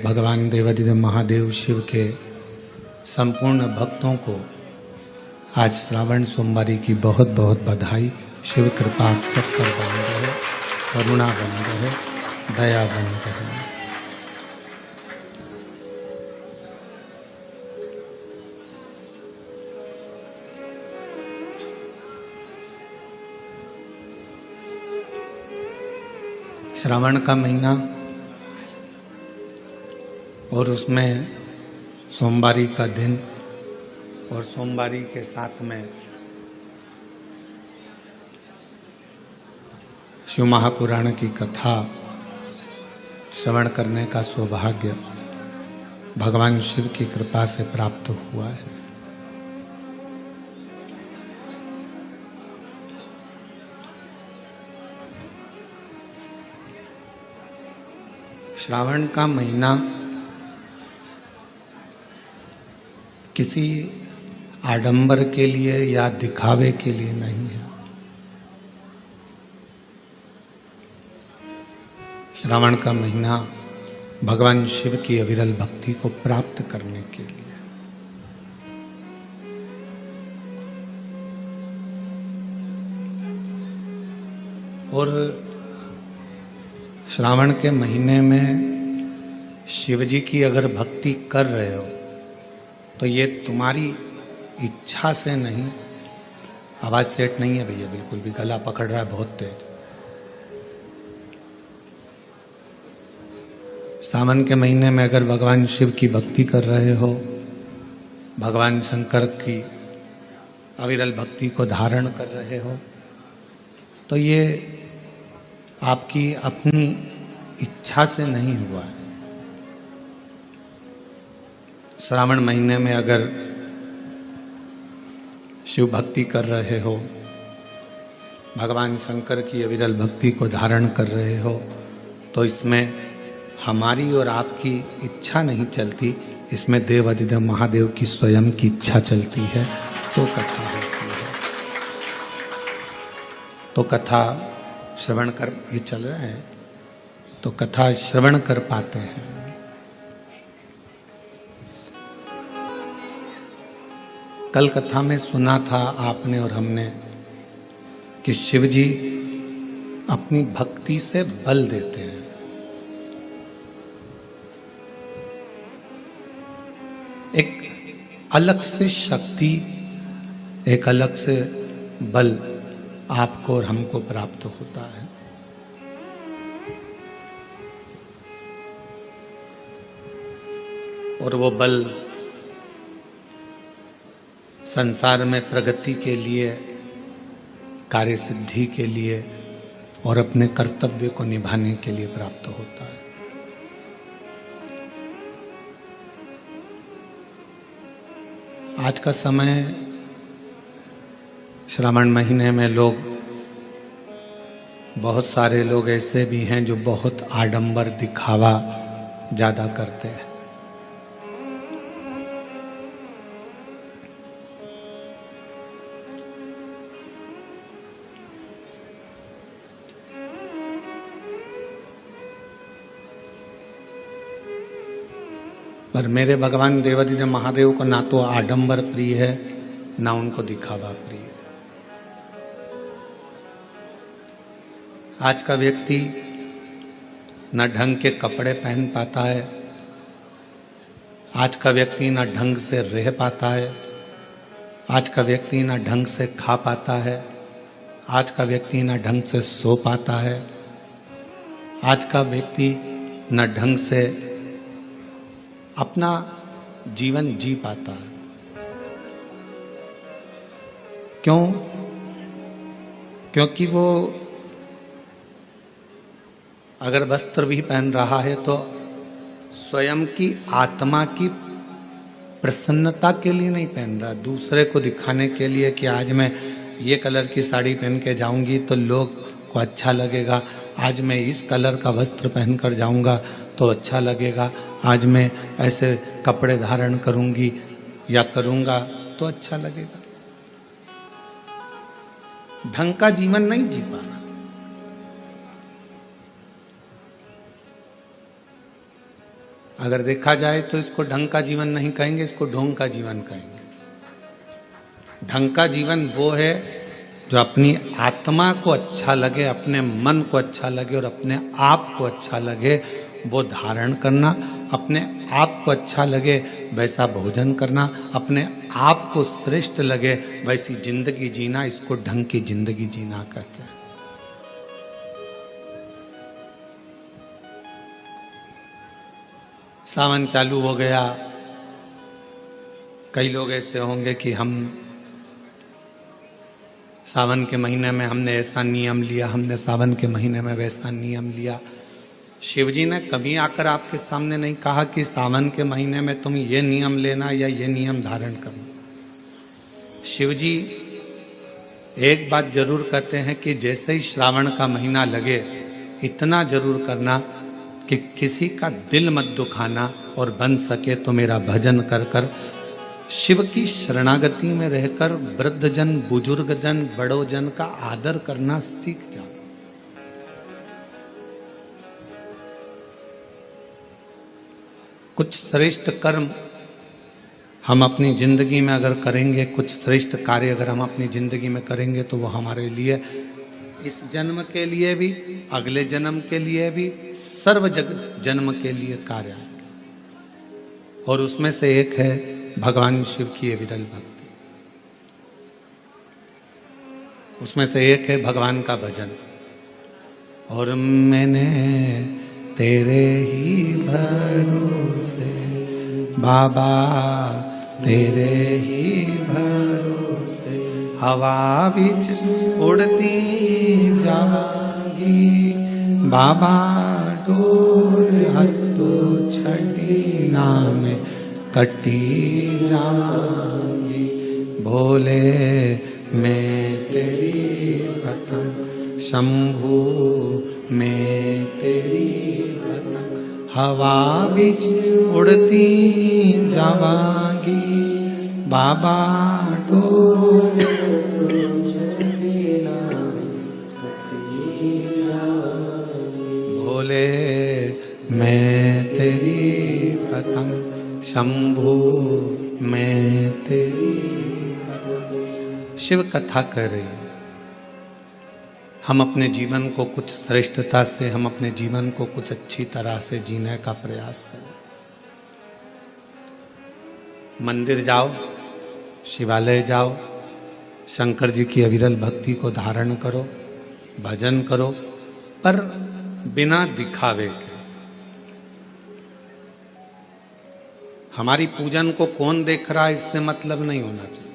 भगवान देवाधिदेव महादेव शिव के संपूर्ण भक्तों को आज श्रावण सोमवारी की बहुत बहुत बधाई। शिव कृपा आप सब पर बनी रहे, करुणा बनी रहे, दया बनी रहे। श्रावण का महीना और उसमें सोमवारी का दिन और सोमवारी के साथ में शिव महापुराण की कथा श्रवण करने का सौभाग्य भगवान शिव की कृपा से प्राप्त हुआ है। श्रावण का महीना किसी आडंबर के लिए या दिखावे के लिए नहीं है। श्रावण का महीना भगवान शिव की अविरल भक्ति को प्राप्त करने के लिए। और श्रावण के महीने में शिव जी की अगर भक्ति कर रहे हो तो ये तुम्हारी इच्छा से नहीं। आवाज सेट नहीं है भैया, बिल्कुल भी गला पकड़ रहा है बहुत तेज। सावन के महीने में अगर भगवान शिव की भक्ति कर रहे हो, भगवान शंकर की अविरल भक्ति को धारण कर रहे हो, तो ये आपकी अपनी इच्छा से नहीं हुआ है। श्रावण महीने में अगर शिव भक्ति कर रहे हो, भगवान शंकर की अविरल भक्ति को धारण कर रहे हो, तो इसमें हमारी और आपकी इच्छा नहीं चलती, इसमें देवाधिदेव महादेव की स्वयं की इच्छा चलती है, तो कथा होती है। तो कथा श्रवण कर, ये चल रहा है तो कथा श्रवण कर पाते हैं। कल कथा में सुना था आपने और हमने कि शिव जी अपनी भक्ति से बल देते हैं। एक अलग से शक्ति, एक अलग से बल आपको और हमको प्राप्त होता है। और वो बल संसार में प्रगति के लिए, कार्य सिद्धि के लिए और अपने कर्तव्य को निभाने के लिए प्राप्त होता है। आज का समय, श्रावण महीने में लोग, बहुत सारे लोग ऐसे भी हैं जो बहुत आडंबर दिखावा ज्यादा करते हैं। पर मेरे भगवान देवाधिदेव महादेव को ना तो आडंबर प्रिय है, ना उनको दिखावा प्रिय है। आज का व्यक्ति न ढंग के कपड़े पहन पाता है, आज का व्यक्ति न ढंग से रह पाता है, आज का व्यक्ति न ढंग से खा पाता है, आज का व्यक्ति न ढंग से सो पाता है, आज का व्यक्ति न ढंग से अपना जीवन जी पाता है। क्यों? क्योंकि वो अगर वस्त्र भी पहन रहा है तो स्वयं की आत्मा की प्रसन्नता के लिए नहीं पहन रहा, दूसरे को दिखाने के लिए कि आज मैं ये कलर की साड़ी पहन के जाऊंगी तो लोग को अच्छा लगेगा, आज मैं इस कलर का वस्त्र पहनकर जाऊंगा तो अच्छा लगेगा, आज मैं ऐसे कपड़े धारण करूंगी या करूंगा तो अच्छा लगेगा। ढंग का जीवन नहीं जी पा रहा। अगर देखा जाए तो इसको ढंग का जीवन नहीं कहेंगे, इसको ढोंग का जीवन कहेंगे। ढंग का जीवन वो है जो अपनी आत्मा को अच्छा लगे, अपने मन को अच्छा लगे और अपने आप को अच्छा लगे वो धारण करना, अपने आप को अच्छा लगे वैसा भोजन करना, अपने आप को श्रेष्ठ लगे वैसी जिंदगी जीना, इसको ढंग की जिंदगी जीना कहते हैं। सावन चालू हो गया, कई लोग ऐसे होंगे कि हम सावन के महीने में हमने ऐसा नियम लिया, हमने सावन के महीने में वैसा नियम लिया। शिव जी ने कभी आकर आपके सामने नहीं कहा कि सावन के महीने में तुम ये नियम लेना या ये नियम धारण करना। शिव जी एक बात जरूर कहते हैं कि जैसे ही श्रावण का महीना लगे इतना जरूर करना कि किसी का दिल मत दुखाना और बन सके तो मेरा भजन कर कर शिव की शरणागति में रहकर वृद्धजन, बुजुर्गजन, बड़ोजन का आदर करना सीख जाओ। कुछ श्रेष्ठ कर्म हम अपनी जिंदगी में अगर करेंगे, कुछ श्रेष्ठ कार्य अगर हम अपनी जिंदगी में करेंगे तो वो हमारे लिए इस जन्म के लिए भी, अगले जन्म के लिए भी, सर्व जन्म के लिए कार्य है। और उसमें से एक है भगवान शिव की विरल भक्ति, उसमें से एक है भगवान का भजन। और मैंने तेरे ही भरोसे बाबा, तेरे ही भरोसे हवा बिच उड़ती जावांगी बाबा, डोर हत्थो छड़ी नाम कटी जावांगी। भोले मैं तेरी पतंग, शंभू मैं तेरी पतंग, हवा बिच उड़ती जावांगी बाबा, डोर छड़ी नाम कटी जावांगी। भोले मैं तेरी पतंग, शंभू मैं तेरी पतंग। शिव कथा कर रही है। हम अपने जीवन को कुछ श्रेष्ठता से, हम अपने जीवन को कुछ अच्छी तरह से जीने का प्रयास करें। मंदिर जाओ, शिवालय जाओ, शंकर जी की अविरल भक्ति को धारण करो, भजन करो, पर बिना दिखावे के। हमारी पूजन को कौन देख रहा है इससे मतलब नहीं होना चाहिए।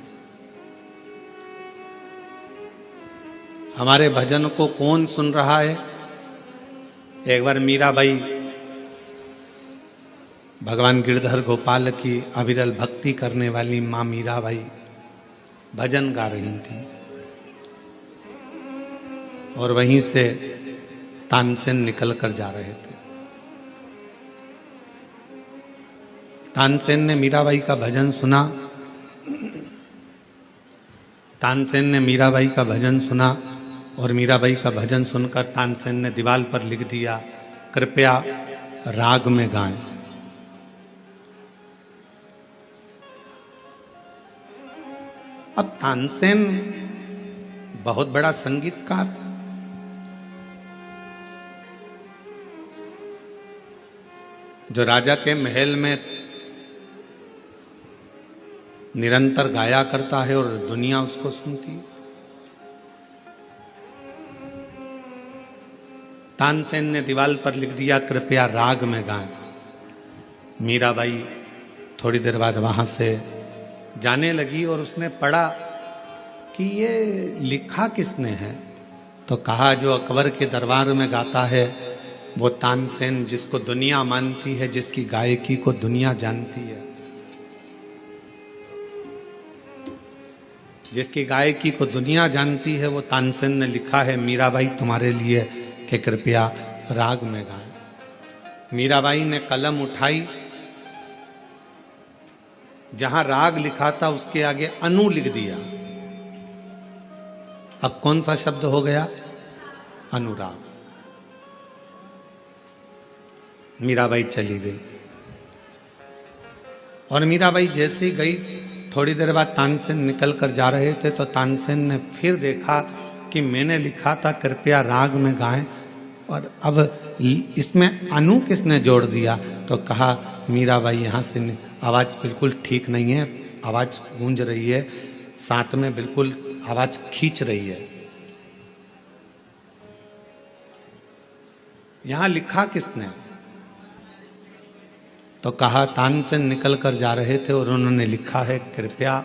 हमारे भजन को कौन सुन रहा है। एक बार मीराबाई भगवान गिरधर गोपाल की अविरल भक्ति करने वाली मां मीराबाई भजन गा रही थी और वहीं से तानसेन निकल कर जा रहे थे। तानसेन ने मीराबाई का भजन सुना, तानसेन ने मीराबाई का भजन सुना और मीराबाई का भजन सुनकर तानसेन ने दीवार पर लिख दिया, कृपया राग में गाएं। अब तानसेन बहुत बड़ा संगीतकार है। जो राजा के महल में निरंतर गाया करता है और दुनिया उसको सुनती है। तानसेन ने दीवार पर लिख दिया, कृपया राग में गाएं। मीराबाई थोड़ी देर बाद वहां से जाने लगी और उसने पढ़ा कि ये लिखा किसने है। तो कहा जो अकबर के दरबार में गाता है वो तानसेन, जिसको दुनिया मानती है, जिसकी गायकी को दुनिया जानती है, जिसकी गायकी को दुनिया जानती है, वो तानसेन ने लिखा है मीराबाई तुम्हारे लिए कि कृपया राग में गाएं। मीराबाई ने कलम उठाई, जहां राग लिखा था उसके आगे अनु लिख दिया। अब कौन सा शब्द हो गया? अनुराग। मीराबाई चली गई। और मीराबाई जैसे ही गई, थोड़ी देर बाद तानसेन निकल कर जा रहे थे तो तानसेन ने फिर देखा कि मैंने लिखा था कृपया राग में गाएं, और अब इसमें अनु किसने जोड़ दिया? तो कहा मीराबाई यहाँ से आवाज़ बिल्कुल ठीक नहीं है, आवाज़ गूंज रही है, साथ में बिल्कुल आवाज़ खींच रही है। यहाँ लिखा किसने? तो कहा तानसेन निकल कर जा रहे थे और उन्होंने लिखा है कृपया।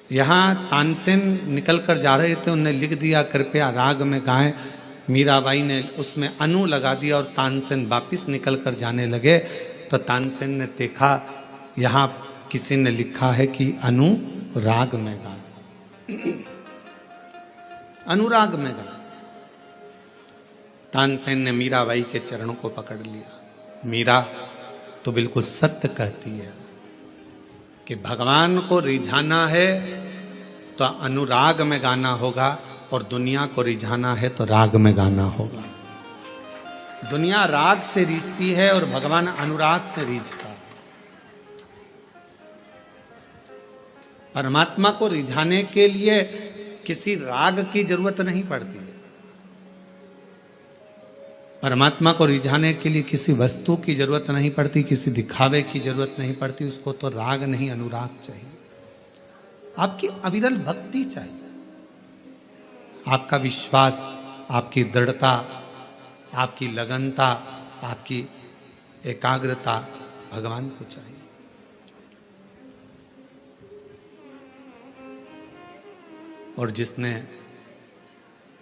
यहाँ तानसेन निकल कर जा रहे थे, उन्होंने लिख दिया कृपया राग में गाएं। मीराबाई ने उसमें अनु लगा दिया और तानसेन वापिस निकल कर जाने लगे। तो तानसेन ने देखा यहाँ किसी ने लिखा है कि अनु राग में गाएं, अनुराग में गाएं। तानसेन ने मीराबाई के चरणों को पकड़ लिया। मीरा तो बिल्कुल सत्य कहती है कि भगवान को रिझाना है तो अनुराग में गाना होगा, और दुनिया को रिझाना है तो राग में गाना होगा। दुनिया राग से रीझती है और भगवान अनुराग से रीझता है। परमात्मा को रिझाने के लिए किसी राग की जरूरत नहीं पड़ती है। परमात्मा को रिझाने के लिए किसी वस्तु की जरूरत नहीं पड़ती, किसी दिखावे की जरूरत नहीं पड़ती। उसको तो राग नहीं अनुराग चाहिए। आपकी अविरल भक्ति चाहिए, आपका विश्वास, आपकी दृढ़ता, आपकी लगनता, आपकी एकाग्रता भगवान को चाहिए। और जिसने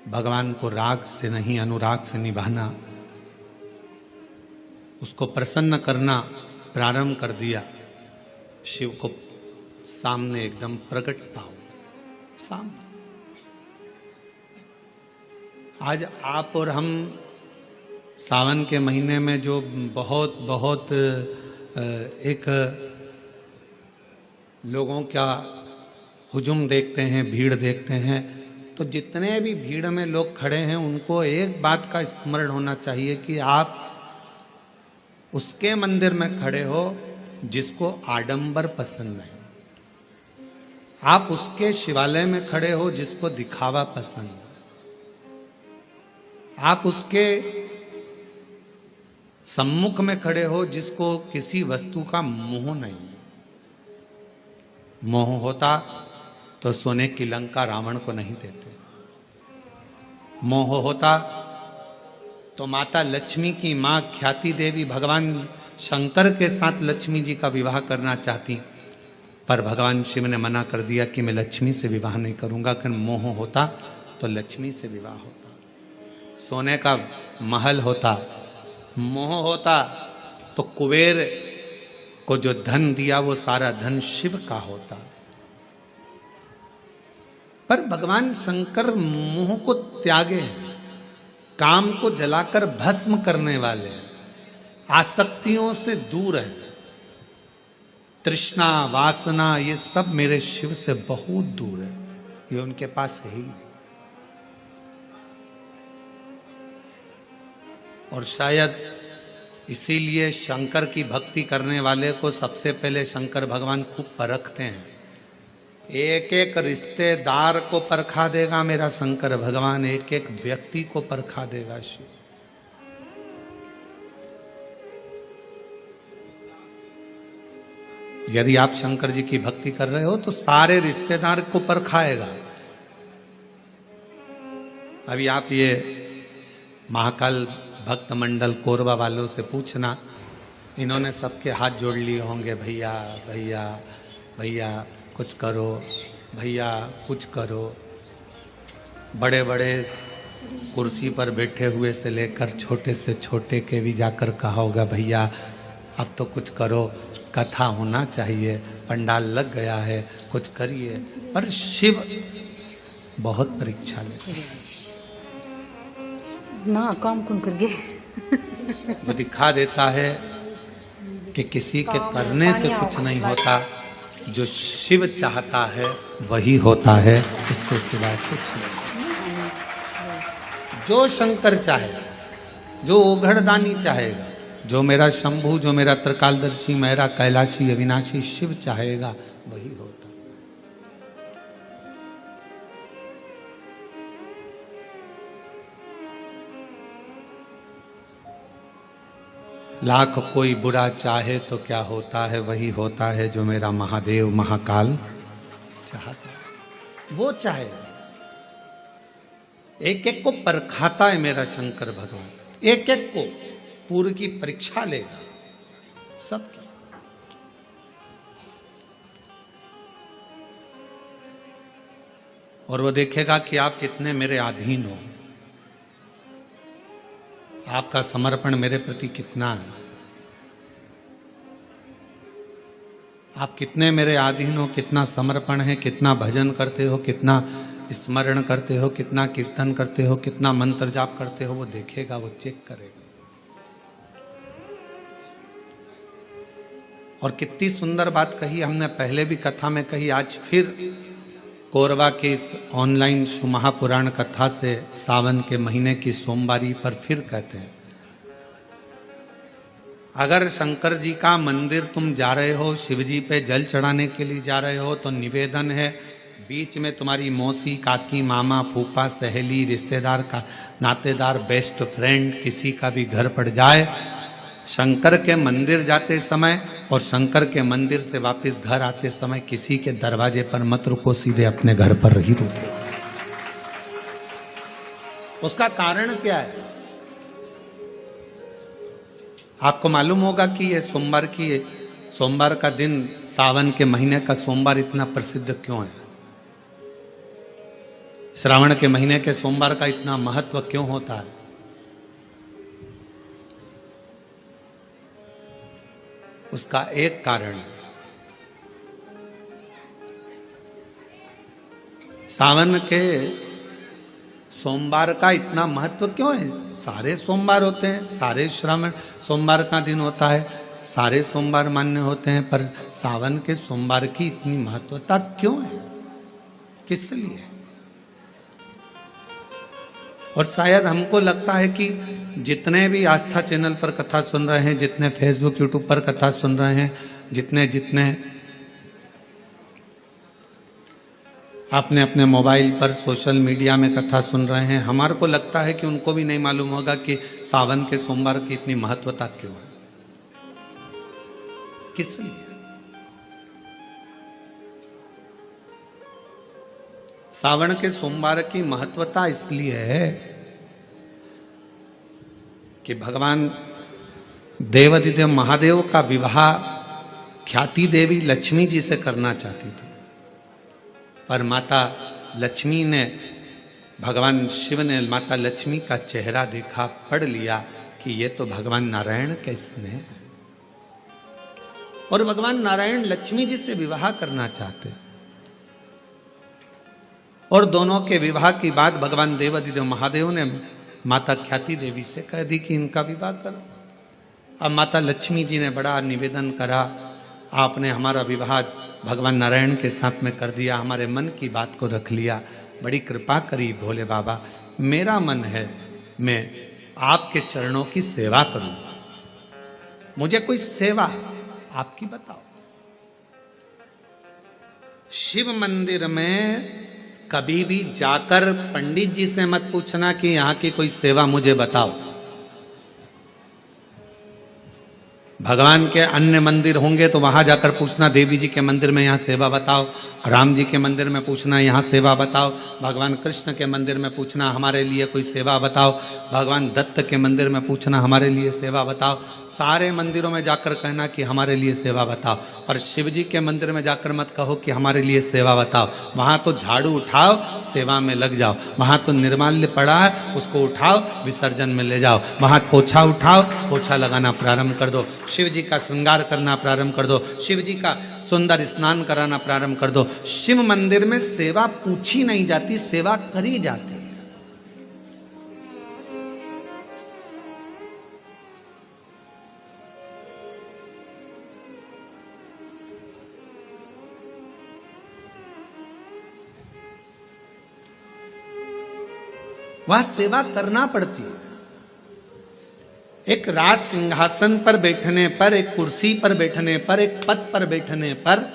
भगवान को राग से नहीं अनुराग से निभाना, उसको प्रसन्न करना प्रारंभ कर दिया, शिव को सामने एकदम प्रकट पाओ सामने। आज आप और हम सावन के महीने में जो बहुत बहुत एक लोगों का हुजूम देखते हैं, भीड़ देखते हैं, तो जितने भी भीड़ में लोग खड़े हैं उनको एक बात का स्मरण होना चाहिए कि आप उसके मंदिर में खड़े हो जिसको आडंबर पसंद नहीं। आप उसके शिवालय में खड़े हो जिसको दिखावा पसंद है। आप उसके सम्मुख में खड़े हो जिसको किसी वस्तु का मोह नहीं। मोह होता तो सोने की लंका रावण को नहीं देते। मोह होता तो माता लक्ष्मी की मां ख्याति देवी भगवान शंकर के साथ लक्ष्मी जी का विवाह करना चाहती, पर भगवान शिव ने मना कर दिया कि मैं लक्ष्मी से विवाह नहीं करूंगा। कि मोह होता तो लक्ष्मी से विवाह होता, सोने का महल होता। मोह होता तो कुबेर को जो धन दिया वो सारा धन शिव का होता। पर भगवान शंकर मोह को त्यागे हैं, काम को जलाकर भस्म करने वाले हैं, आसक्तियों से दूर हैं। तृष्णा वासना ये सब मेरे शिव से बहुत दूर है, ये उनके पास है ही नहीं। और शायद इसीलिए शंकर की भक्ति करने वाले को सबसे पहले शंकर भगवान खूब परखते हैं। एक एक रिश्तेदार को परखा देगा मेरा शंकर भगवान, एक एक व्यक्ति को परखा देगा शिव। यदि आप शंकर जी की भक्ति कर रहे हो तो सारे रिश्तेदार को परखाएगा। अभी आप ये महाकाल भक्त मंडल कोरबा वालों से पूछना, इन्होंने सबके हाथ जोड़ लिए होंगे, भैया भैया भैया कुछ करो, भैया कुछ करो। बड़े बड़े कुर्सी पर बैठे हुए से लेकर छोटे से छोटे के भी जाकर कहा होगा भैया अब तो कुछ करो, कथा होना चाहिए, पंडाल लग गया है, कुछ करिए। पर शिव बहुत परीक्षा लेते हैं ना, काम कौन कर गए। वो दिखा देता है कि किसी के करने से कुछ नहीं होता, जो शिव चाहता है वही होता है, इसके सिवाय कुछ नहीं। जो शंकर चाहेगा, जो ओघड़दानी चाहेगा, जो मेरा शंभु, जो मेरा त्रिकालदर्शी, मेरा कैलाशी अविनाशी शिव चाहेगा वही होता। लाख कोई बुरा चाहे तो क्या होता है, वही होता है जो मेरा महादेव महाकाल चाहता है। वो चाहे, एक एक को परखाता है मेरा शंकर भगवान, एक एक को पूर्व की परीक्षा लेगा सबकी। और वो देखेगा कि आप कितने मेरे अधीन हो, आपका समर्पण मेरे प्रति कितना है, आप कितने मेरे अधीन हो, कितना समर्पण है, कितना भजन करते हो, कितना स्मरण करते हो, कितना कीर्तन करते हो, कितना मंत्र जाप करते हो, वो देखेगा, वो चेक करेगा। और कितनी सुंदर बात कही हमने, पहले भी कथा में कही, आज फिर कोरबा के इस ऑनलाइन महापुराण कथा से सावन के महीने की सोमवारी पर फिर कहते हैं, अगर शंकर जी का मंदिर तुम जा रहे हो, शिव जी पे जल चढ़ाने के लिए जा रहे हो, तो निवेदन है बीच में तुम्हारी मौसी, काकी, मामा, फूफा, सहेली, रिश्तेदार का नातेदार, बेस्ट फ्रेंड किसी का भी घर पड़ जाए, शंकर के मंदिर जाते समय और शंकर के मंदिर से वापस घर आते समय किसी के दरवाजे पर मत रुको, सीधे अपने घर पर ही रुको। उसका कारण क्या है? आपको मालूम होगा कि ये सोमवार का दिन, सावन के महीने का सोमवार इतना प्रसिद्ध क्यों है? श्रावण के महीने के सोमवार का इतना महत्व क्यों होता है? उसका एक कारण है, सावन के सोमवार का इतना महत्व क्यों है? सारे सोमवार होते हैं, सारे श्रावण सोमवार का दिन होता है, सारे सोमवार मान्य होते हैं, पर सावन के सोमवार की इतनी महत्वता क्यों है, किस लिए? और शायद हमको लगता है कि जितने भी आस्था चैनल पर कथा सुन रहे हैं, जितने फेसबुक यूट्यूब पर कथा सुन रहे हैं, जितने अपने अपने मोबाइल पर सोशल मीडिया में कथा सुन रहे हैं, हमारे को लगता है कि उनको भी नहीं मालूम होगा कि सावन के सोमवार की इतनी महत्वता क्यों है, किस लिए? सावन के सोमवार की महत्वता इसलिए है कि भगवान देवाधिदेव महादेव का विवाह ख्याति देवी लक्ष्मी जी से करना चाहती थी, पर माता लक्ष्मी ने, भगवान शिव ने माता लक्ष्मी का चेहरा देखा, पढ़ लिया कि ये तो भगवान नारायण का स्नेह है, और भगवान नारायण लक्ष्मी जी से विवाह करना चाहते। और दोनों के विवाह की बात भगवान देवाधिदेव महादेव ने माता ख्याति देवी से कह दी कि इनका विवाह करो। अब माता लक्ष्मी जी ने बड़ा निवेदन करा, आपने हमारा विवाह भगवान नारायण के साथ में कर दिया, हमारे मन की बात को रख लिया, बड़ी कृपा करी भोले बाबा, मेरा मन है मैं आपके चरणों की सेवा करूं, मुझे कोई सेवा आपकी बताओ। शिव मंदिर में कभी भी जाकर पंडित जी से मत पूछना कि यहां की कोई सेवा मुझे बताओ। भगवान के अन्य मंदिर होंगे तो वहां जाकर पूछना, देवी जी के मंदिर में यहाँ सेवा बताओ, राम जी के मंदिर में पूछना यहाँ सेवा बताओ, भगवान कृष्ण के मंदिर में पूछना हमारे लिए कोई सेवा बताओ, भगवान दत्त के मंदिर में पूछना हमारे लिए सेवा बताओ। सारे मंदिरों में जाकर कहना कि हमारे लिए सेवा बताओ, और शिव जी के मंदिर में जाकर मत कहो कि हमारे लिए सेवा बताओ। वहां तो झाड़ू उठाओ, सेवा में लग जाओ, वहां तो निर्माल्य पड़ा है उसको उठाओ, विसर्जन में ले जाओ, वहां पोछा उठाओ, पोछा लगाना प्रारंभ कर दो, शिव जी का श्रृंगार करना प्रारंभ कर दो, शिव जी का सुंदर स्नान कराना प्रारंभ कर दो। शिव मंदिर में सेवा पूछी नहीं जाती, सेवा करी जाती। वह सेवा करना पड़ती है। एक राज सिंहासन पर बैठने पर, एक कुर्सी पर बैठने पर, एक पद पर बैठने पर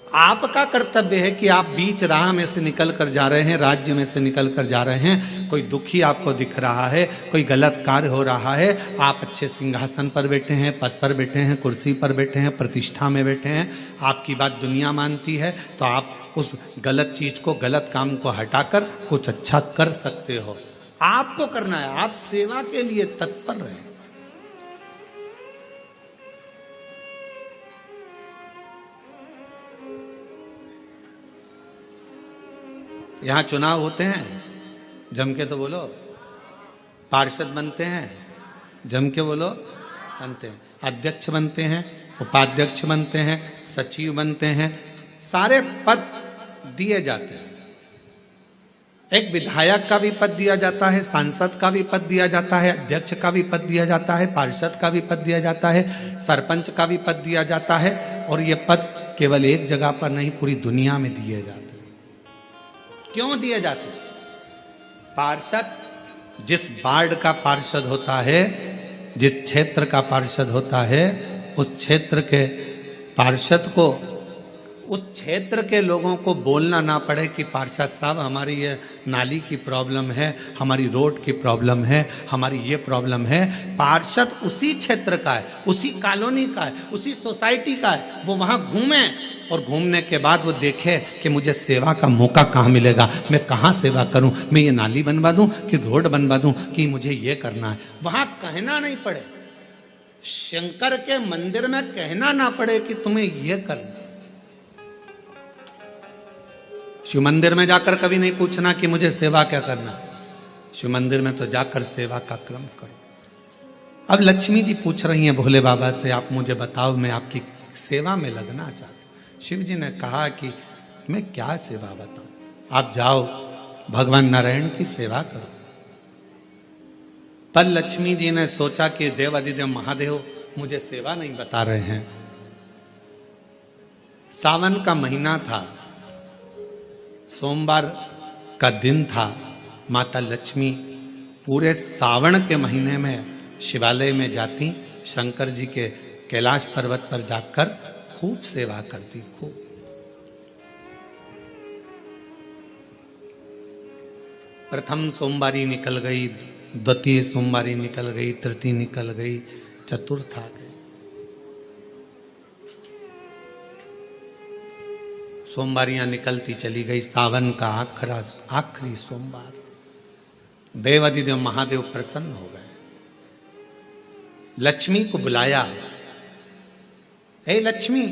आपका कर्तव्य है कि आप बीच राह में से निकल कर जा रहे हैं, राज्य में से निकल कर जा रहे हैं, कोई दुखी आपको दिख रहा है, कोई गलत कार्य हो रहा है, आप अच्छे सिंहासन पर बैठे हैं, पद पर बैठे हैं, कुर्सी पर बैठे हैं, प्रतिष्ठा में बैठे हैं, आपकी बात दुनिया मानती है, तो आप उस गलत चीज को, गलत काम को हटाकर कुछ अच्छा कर सकते हो। आपको करना है, आप सेवा के लिए तत्पर रहें। यहां चुनाव होते हैं, जम के तो बोलो, पार्षद बनते हैं, जम के बोलो, बनते हैं, अध्यक्ष बनते हैं, उपाध्यक्ष बनते हैं, सचिव बनते हैं, सारे पद दिए जाते हैं। एक विधायक का भी पद दिया जाता है, सांसद का भी पद दिया जाता है, अध्यक्ष का भी पद दिया जाता है, पार्षद का भी पद दिया जाता है, सरपंच का भी पद दिया जाता है। और ये पद केवल एक जगह पर नहीं, पूरी दुनिया में दिए जाते हैं। क्यों दिए जाते? पार्षद जिस वार्ड का पार्षद होता है, जिस क्षेत्र का पार्षद होता है, उस क्षेत्र के पार्षद को, उस क्षेत्र के लोगों को बोलना ना पड़े कि पार्षद साहब हमारी ये नाली की प्रॉब्लम है, हमारी रोड की प्रॉब्लम है, हमारी ये प्रॉब्लम है। पार्षद उसी क्षेत्र का है, उसी कॉलोनी का है, उसी सोसाइटी का है। वो वहां घूमे और घूमने के बाद वो देखे कि मुझे सेवा का मौका कहाँ मिलेगा, मैं कहाँ सेवा करूं, मैं ये नाली बनवा दूं कि रोड बनवा दूं कि मुझे ये करना है। वहां कहना नहीं पड़े, शंकर के मंदिर में कहना ना पड़े कि तुम्हें ये करना। शिव मंदिर में जाकर कभी नहीं पूछना कि मुझे सेवा क्या करना। शिव मंदिर में तो जाकर सेवा का क्रम करो। अब लक्ष्मी जी पूछ रही हैं भोले बाबा से, आप मुझे बताओ, मैं आपकी सेवा में लगना चाहती हूं। शिव जी ने कहा कि मैं क्या सेवा बताऊं, आप जाओ भगवान नारायण की सेवा करो। पर लक्ष्मी जी ने सोचा कि देवाधिदेव महादेव मुझे सेवा नहीं बता रहे हैं। सावन का महीना था, सोमवार का दिन था। माता लक्ष्मी पूरे सावन के महीने में शिवालय में जाती, शंकर जी के कैलाश पर्वत पर जाकर खूब सेवा करती, खूब। प्रथम सोमवारी निकल गई, द्वितीय सोमवारी निकल गई, तृतीय निकल गई, चतुर्थ आ गई। सोमवारियां निकलती चली गई। सावन का आखिरी सोमवार, देवाधिदेव महादेव प्रसन्न हो गए। लक्ष्मी को बुलाया, हे लक्ष्मी,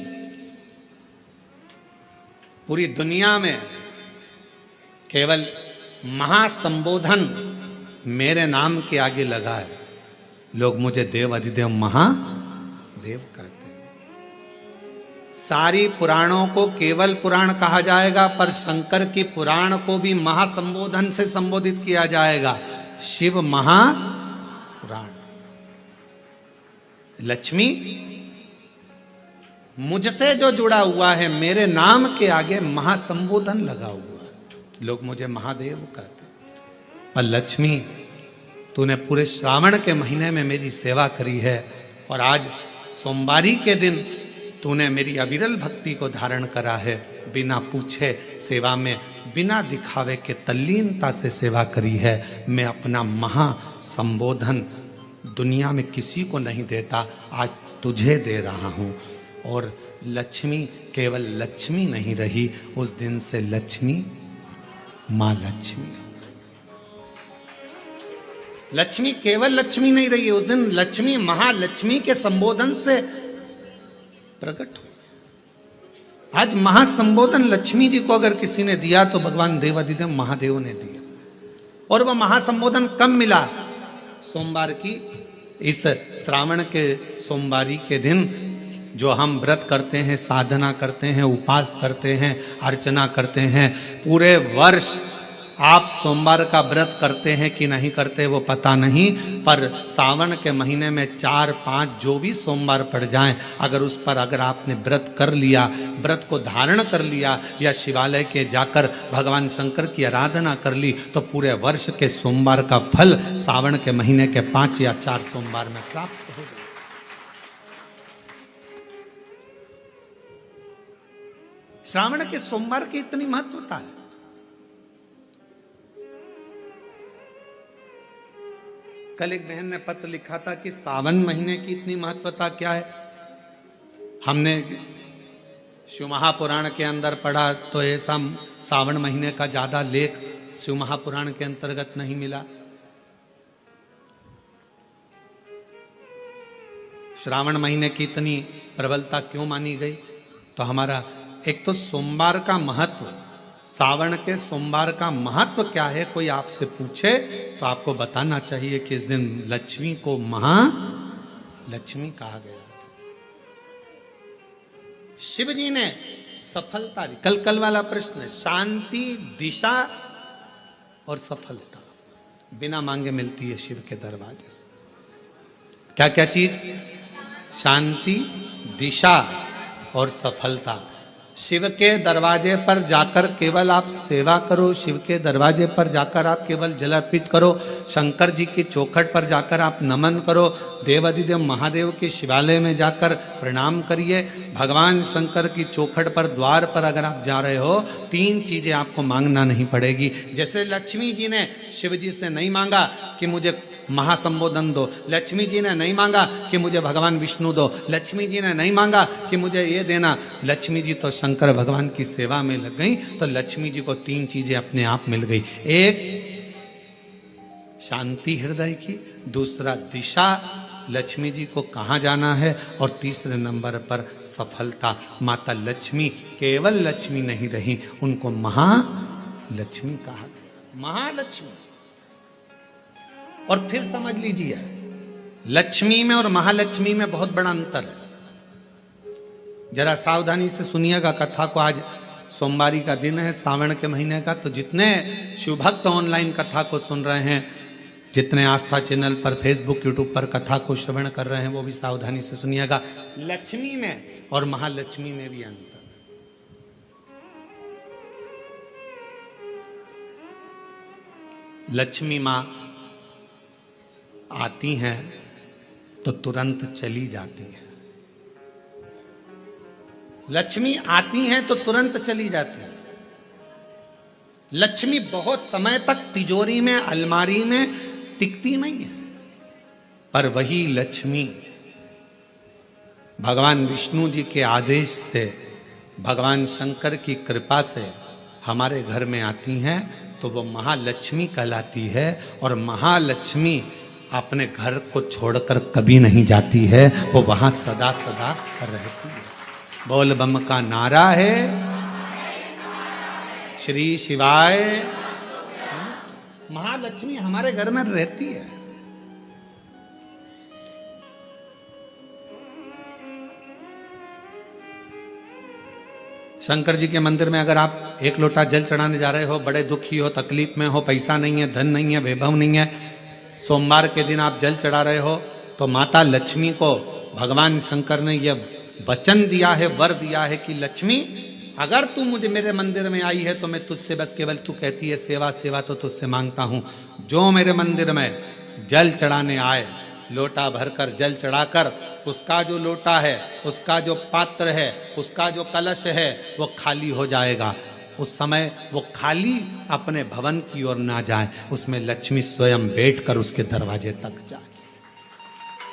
पूरी दुनिया में केवल महासंबोधन मेरे नाम के आगे लगा है। लोग मुझे देवाधिदेव महादेव कहते हैं। सारी पुराणों को केवल पुराण कहा जाएगा, पर शंकर की पुराण को भी महासंबोधन से संबोधित किया जाएगा, शिव महापुराण। लक्ष्मी, मुझसे जो जुड़ा हुआ है, मेरे नाम के आगे महासंबोधन लगा हुआ है, लोग मुझे महादेव कहते। पर लक्ष्मी, तूने पूरे श्रावण के महीने में मेरी सेवा करी है, और आज सोमवारी के दिन तूने मेरी अविरल भक्ति को धारण करा है। बिना पूछे सेवा में, बिना दिखावे के तल्लीनता से सेवा करी है। मैं अपना महासंबोधन दुनिया में किसी को नहीं देता, आज तुझे दे रहा हूं। और लक्ष्मी केवल लक्ष्मी नहीं रही, उस दिन से लक्ष्मी मां लक्ष्मी। लक्ष्मी केवल लक्ष्मी नहीं रही, उस दिन लक्ष्मी महालक्ष्मी के संबोधन से प्रकट हुई। आज महासंबोधन लक्ष्मी जी को अगर किसी ने दिया तो भगवान देवाधिदेव महादेव ने दिया। और वह महासंबोधन कब मिला? सोमवार की, इस श्रावण के सोमवारी के दिन जो हम व्रत करते हैं, साधना करते हैं, उपास करते हैं, अर्चना करते हैं, पूरे वर्ष आप सोमवार का व्रत करते हैं कि नहीं करते वो पता नहीं, पर सावन के महीने में 4-5 जो भी सोमवार पड़ जाएं, अगर आपने व्रत कर लिया, व्रत को धारण कर लिया या शिवालय के जाकर भगवान शंकर की आराधना कर ली, तो पूरे वर्ष के सोमवार का फल सावन के महीने के 5 या 4 सोमवार में प्राप्त होगा। श्रावण के सोमवार की इतनी महत्वता है। कल एक बहन ने पत्र लिखा था कि सावन महीने की इतनी महत्वता क्या है। हमने शिव महापुराण के अंदर पढ़ा तो ऐसा सावन महीने का ज्यादा लेख शिव महापुराण के अंतर्गत नहीं मिला। श्रावण महीने की इतनी प्रबलता क्यों मानी गई? तो हमारा एक तो सोमवार का महत्व, सावन के सोमवार का महत्व क्या है, कोई आपसे पूछे तो आपको बताना चाहिए कि इस दिन लक्ष्मी को महालक्ष्मी कहा गया था। शिव जी ने सफलता दी। कल वाला प्रश्न, शांति, दिशा और सफलता बिना मांगे मिलती है शिव के दरवाजे से। क्या क्या चीज? शांति, दिशा और सफलता। शिव के दरवाजे पर जाकर केवल आप सेवा करो, शिव के दरवाजे पर जाकर आप केवल जल अर्पित करो, शंकर जी की चौखट पर जाकर आप नमन करो, देवाधिदेव महादेव के शिवालय में जाकर प्रणाम करिए। भगवान शंकर की चौखट पर, द्वार पर अगर आप जा रहे हो, 3 चीजें आपको मांगना नहीं पड़ेगी। जैसे लक्ष्मी जी ने शिव जी से नहीं मांगा कि मुझे महासंबोधन दो, लक्ष्मी जी ने नहीं मांगा कि मुझे भगवान विष्णु दो, लक्ष्मी जी ने नहीं मांगा कि मुझे ये देना। लक्ष्मी जी तो शंकर भगवान की सेवा में लग गई, तो लक्ष्मी जी को 3 चीजें अपने आप मिल गई। एक शांति हृदय की, दूसरा दिशा, लक्ष्मी जी को कहाँ जाना है, और तीसरे नंबर पर सफलता। माता लक्ष्मी केवल लक्ष्मी नहीं रही, उनको महालक्ष्मी कहा गया। महालक्ष्मी। और फिर समझ लीजिए, लक्ष्मी में और महालक्ष्मी में बहुत बड़ा अंतर है। जरा सावधानी से सुनिएगा कथा को। आज सोमवारी का दिन है, सावन के महीने का, तो जितने शिव भक्त ऑनलाइन कथा को सुन रहे हैं, जितने आस्था चैनल पर, फेसबुक, यूट्यूब पर कथा को श्रवण कर रहे हैं, वो भी सावधानी से सुनिएगा। लक्ष्मी में और महालक्ष्मी में भी अंतर। लक्ष्मी मां आती हैं तो तुरंत चली जाती है। लक्ष्मी आती हैं तो तुरंत चली जाती है। लक्ष्मी बहुत समय तक तिजोरी में, अलमारी में टिकती नहीं है। पर वही लक्ष्मी भगवान विष्णु जी के आदेश से, भगवान शंकर की कृपा से हमारे घर में आती हैं, तो वो महालक्ष्मी कहलाती है। और महालक्ष्मी अपने घर को छोड़कर कभी नहीं जाती है, वो वहां सदा सदा रहती है। बोल बम का नारा है, श्री शिवाय। महालक्ष्मी हमारे घर में रहती है। शंकर जी के मंदिर में अगर आप 1 लोटा जल चढ़ाने जा रहे हो, बड़े दुखी हो, तकलीफ में हो, पैसा नहीं है, धन नहीं है, वैभव नहीं है, सोमवार के दिन आप जल चढ़ा रहे हो, तो माता लक्ष्मी को भगवान शंकर ने यह वचन दिया है, वर दिया है कि लक्ष्मी, अगर तू मुझे मेरे मंदिर में आई है तो मैं तुझसे बस केवल, तू कहती है सेवा, सेवा तो तुझसे मांगता हूं, जो मेरे मंदिर में जल चढ़ाने आए, लोटा भरकर जल चढ़ाकर, उसका जो लोटा है, उसका जो पात्र है, उसका जो कलश है, वो खाली हो जाएगा। उस समय वो खाली अपने भवन की ओर ना जाए, उसमें लक्ष्मी स्वयं बैठकर उसके दरवाजे तक जाए।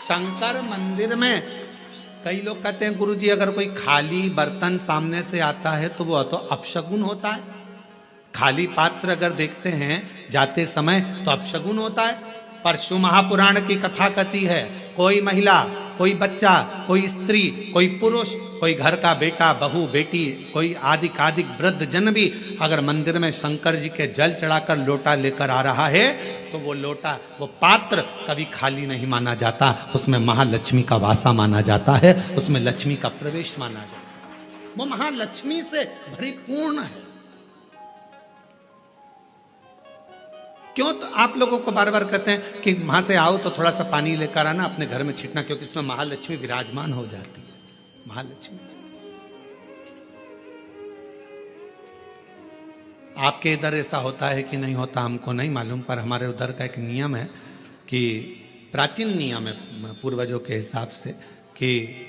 शंकर मंदिर में कई लोग कहते हैं, गुरुजी अगर कोई खाली बर्तन सामने से आता है तो वो तो अपशगुन होता है। खाली पात्र अगर देखते हैं जाते समय तो अपशगुन होता है। पर शिव महापुराण की कथा कहती है, कोई महिला, कोई बच्चा, कोई स्त्री, कोई पुरुष, कोई घर का बेटा, बहू, बेटी, कोई आदिक वृद्ध जन भी अगर मंदिर में शंकर जी के जल चढ़ाकर लोटा लेकर आ रहा है, तो वो लोटा, वो पात्र कभी खाली नहीं माना जाता, उसमें महालक्ष्मी का वासा माना जाता है, उसमें लक्ष्मी का प्रवेश माना जाता है। वो महालक्ष्मी से परिपूर्ण है। क्यों तो आप लोगों को बार बार कहते हैं कि वहां से आओ तो थोड़ा सा पानी लेकर आना, अपने घर में छिटना, क्योंकि इसमें महालक्ष्मी विराजमान हो जाती है। महालक्ष्मी आपके इधर ऐसा होता है कि नहीं होता हमको नहीं मालूम, पर हमारे उधर का एक नियम है कि प्राचीन नियम है पूर्वजों के हिसाब से कि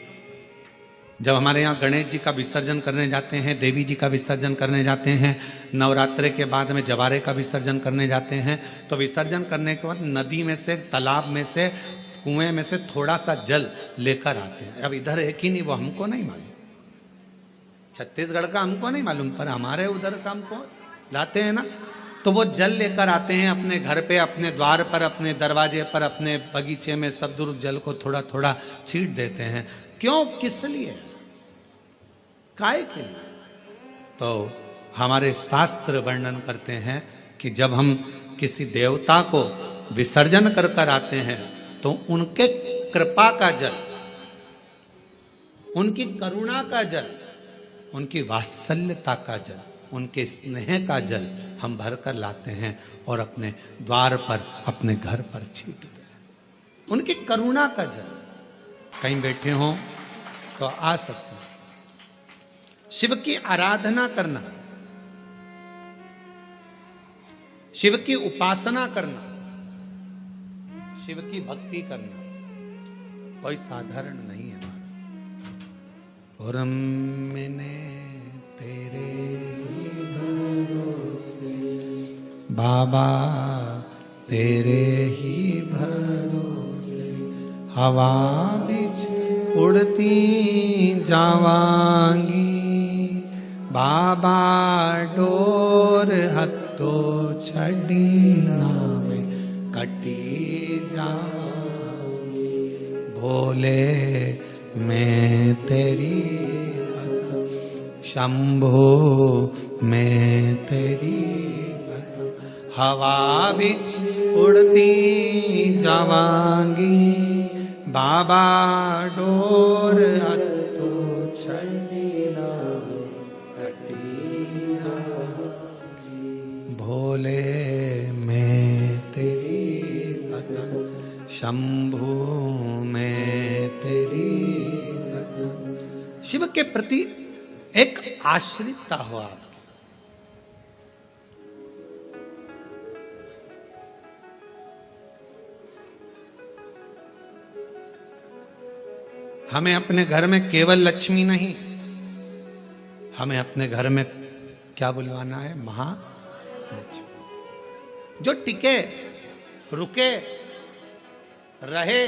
जब हमारे यहाँ गणेश जी का विसर्जन करने जाते हैं, देवी जी का विसर्जन करने जाते हैं, नवरात्रे के बाद में जवारे का विसर्जन करने जाते हैं, तो विसर्जन करने के बाद नदी में से, तालाब में से, कुएं में से थोड़ा सा जल लेकर आते हैं। अब इधर है कि नहीं वो हमको नहीं मालूम, छत्तीसगढ़ का हमको नहीं मालूम, पर हमारे उधर का हमको लाते हैं ना, तो वो जल लेकर आते हैं अपने घर पे, अपने द्वार पर, अपने दरवाजे पर, अपने बगीचे में, सब दूर जल को थोड़ा थोड़ा छीट देते हैं। क्यों, किस लिए, काय के लिए? तो हमारे शास्त्र वर्णन करते हैं कि जब हम किसी देवता को विसर्जन कर कर आते हैं तो उनके कृपा का जल, उनकी करुणा का जल, उनकी वात्सल्यता का जल, उनके स्नेह का जल हम भर कर लाते हैं और अपने द्वार पर, अपने घर पर छींटते हैं। उनकी करुणा का जल। कहीं बैठे हो तो आ सकते हैं। शिव की आराधना करना, शिव की उपासना करना, शिव की भक्ति करना कोई साधारण नहीं है। और मैंने तेरे ही भरोसे बाबा, तेरे ही भरोसे हवा बिच उड़ती जावांगी, बाबा डोर हत्तो छड़ीना में कटी जावांगी, भोले मैं तेरी भक्त, शंभो मैं तेरी भक्त, हवा बिच उड़ती जावांगी, बाबा डोर हत्तो छड़ीना कटी जावांगी, भोले मैं तेरी भक्त, शंभो मैं तेरी भक्त। शिव के प्रति एक आश्रितता हो आप। हमें अपने घर में केवल लक्ष्मी नहीं, हमें अपने घर में क्या बुलवाना है? महालक्ष्मी, जो टिके, रुके, रहे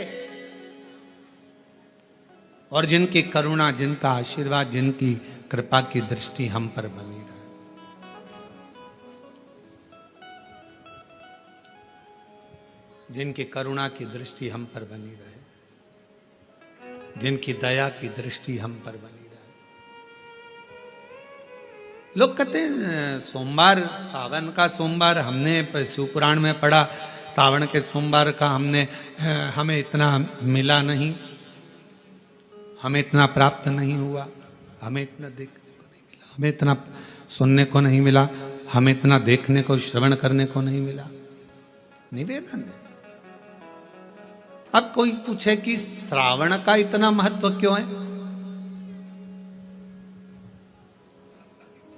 और जिनकी करुणा, जिनका आशीर्वाद, जिनकी कृपा की दृष्टि हम पर बनी रहे। जिनकी करुणा की दृष्टि हम पर बनी रहे, जिनकी दया की दृष्टि हम पर बनी रहे। लोग कहते हैं सोमवार, सावन का सोमवार, हमने शिव पुराण में पढ़ा, सावन के सोमवार का हमें इतना मिला नहीं, हमें इतना प्राप्त नहीं हुआ, हमें इतना देखने को नहीं मिला, हमें इतना सुनने को नहीं मिला, हमें इतना देखने को, श्रवण करने को नहीं मिला। निवेदन है। अब कोई पूछे कि श्रावण का इतना महत्व क्यों है?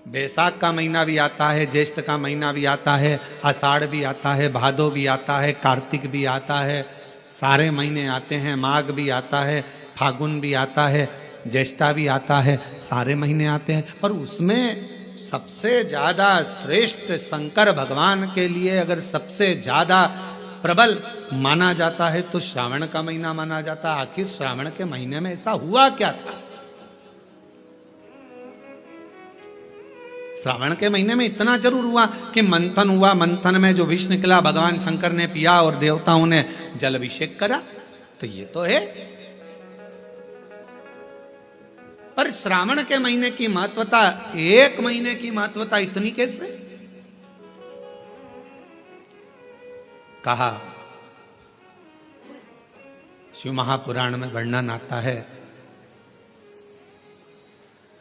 बैसाख का महीना भी आता है, ज्येष्ठ का महीना भी आता है, आषाढ़ भी आता है, भादो भी आता है, कार्तिक भी आता है, सारे महीने आते हैं, माघ भी आता है, फागुन भी आता है, ज्येष्ठा भी आता है, सारे महीने आते हैं। पर उसमें सबसे ज्यादा श्रेष्ठ शंकर भगवान के लिए अगर सबसे ज्यादा प्रबल माना जाता है तो श्रावण का महीना माना जाता है। आखिर श्रावण के महीने में ऐसा हुआ क्या था? श्रावण के महीने में इतना जरूर हुआ कि मंथन हुआ, मंथन में जो विष निकला भगवान शंकर ने पिया और देवताओं ने जल अभिषेक करा, तो ये तो है। पर श्रावण के महीने की महत्वता, एक महीने की महत्वता इतनी कैसे? कहा शिव महापुराण में वर्णन आता है,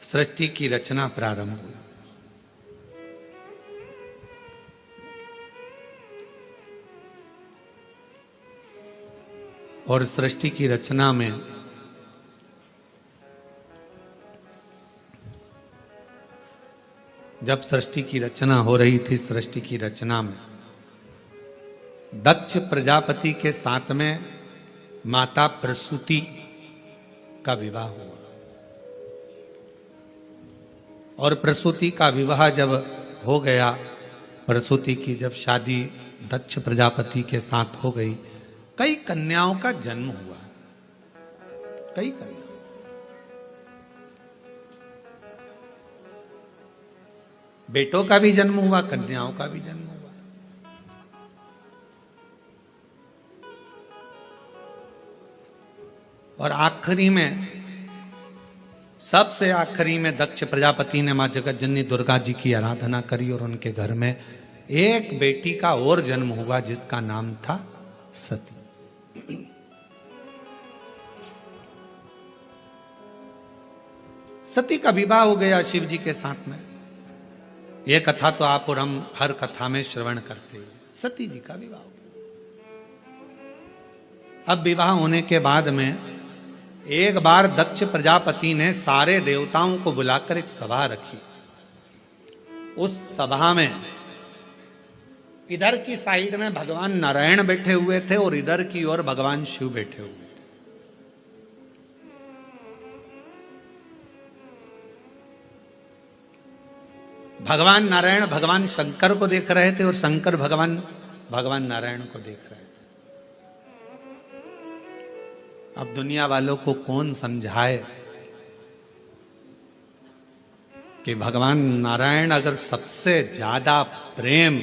सृष्टि की रचना प्रारंभ हुई। और सृष्टि की रचना में जब सृष्टि की रचना हो रही थी, सृष्टि की रचना में दक्ष प्रजापति के साथ में माता प्रसूति का विवाह हुआ। और प्रसूति का विवाह जब हो गया, प्रसूति की जब शादी दक्ष प्रजापति के साथ हो गई, कई कन्याओं का जन्म हुआ। कई कन्या, बेटों का भी जन्म हुआ, कन्याओं का भी जन्म हुआ। और आखिरी में, सबसे आखिरी में दक्ष प्रजापति ने मां जगत जननी दुर्गा जी की आराधना करी और उनके घर में एक बेटी का और जन्म हुआ जिसका नाम था सती। सती का विवाह हो गया शिव जी के साथ में। यह कथा तो आप और हम हर कथा में श्रवण करते हैं। सती जी का विवाह हो गया। अब विवाह होने के बाद में एक बार दक्ष प्रजापति ने सारे देवताओं को बुलाकर एक सभा रखी। उस सभा में इधर की साइड में भगवान नारायण बैठे हुए थे और इधर की ओर भगवान शिव बैठे हुए थे। भगवान नारायण भगवान शंकर को देख रहे थे और शंकर भगवान नारायण को देख रहे थे। अब दुनिया वालों को कौन समझाए कि भगवान नारायण अगर सबसे ज्यादा प्रेम,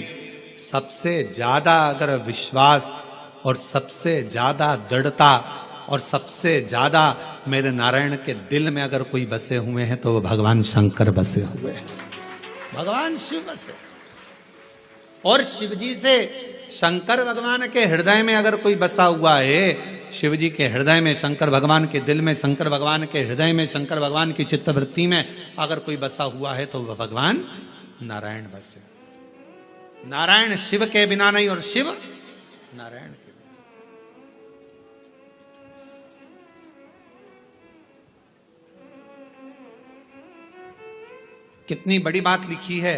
सबसे ज्यादा अगर विश्वास और सबसे ज्यादा दृढ़ता और सबसे ज्यादा मेरे नारायण के दिल में अगर कोई बसे हुए हैं तो वो भगवान शंकर बसे हुए हैं, भगवान शिव बसे। और शिव जी से शंकर भगवान के हृदय में अगर कोई बसा हुआ है, शिव जी के हृदय में, शंकर भगवान के दिल में, शंकर भगवान के हृदय में, शंकर भगवान की चित्तवृत्ति में अगर कोई बसा हुआ है तो वह भगवान नारायण बसे। नारायण शिव के बिना नहीं और शिव नारायण के बिना। कितनी बड़ी बात लिखी है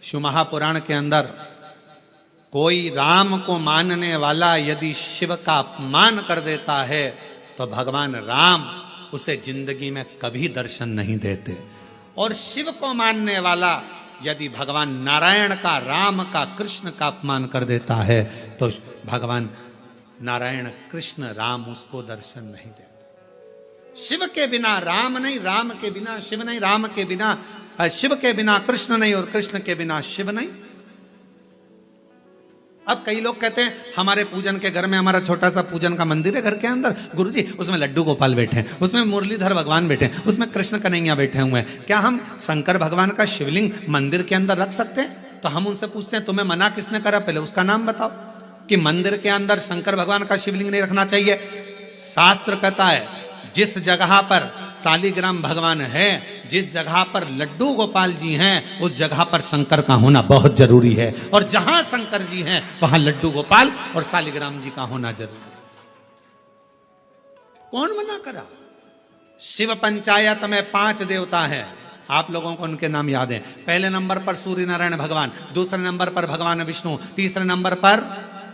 शिव महापुराण के अंदर। कोई राम को मानने वाला यदि शिव का अपमान कर देता है तो भगवान राम उसे जिंदगी में कभी दर्शन नहीं देते। और शिव को मानने वाला यदि भगवान नारायण का, राम का, कृष्ण का अपमान कर देता है तो भगवान नारायण, कृष्ण, राम उसको दर्शन नहीं देते। शिव के बिना राम नहीं, राम के बिना शिव नहीं, राम के बिना, शिव के बिना कृष्ण नहीं और कृष्ण के बिना शिव नहीं। अब कई लोग कहते हैं हमारे पूजन के घर में, हमारा छोटा सा पूजन का मंदिर है घर के अंदर, गुरुजी उसमें लड्डू गोपाल बैठे हैं, उसमें मुरलीधर भगवान बैठे हैं, उसमें कृष्ण कन्हैया बैठे हुए हैं, क्या हम शंकर भगवान का शिवलिंग मंदिर के अंदर रख सकते हैं? तो हम उनसे पूछते हैं तुम्हें मना किसने करा, पहले उसका नाम बताओ कि मंदिर के अंदर शंकर भगवान का शिवलिंग नहीं रखना चाहिए। शास्त्र कहता है जिस जगह पर शालिग्राम भगवान है, जिस जगह पर लड्डू गोपाल जी हैं, उस जगह पर शंकर का होना बहुत जरूरी है। और जहां शंकर जी हैं वहां लड्डू गोपाल और शालिग्राम जी का होना जरूरी है। कौन मना करा? शिव पंचायत में 5 देवता हैं, आप लोगों को उनके नाम याद हैं। पहले नंबर पर सूर्य नारायण भगवान, दूसरे नंबर पर भगवान विष्णु, तीसरे नंबर पर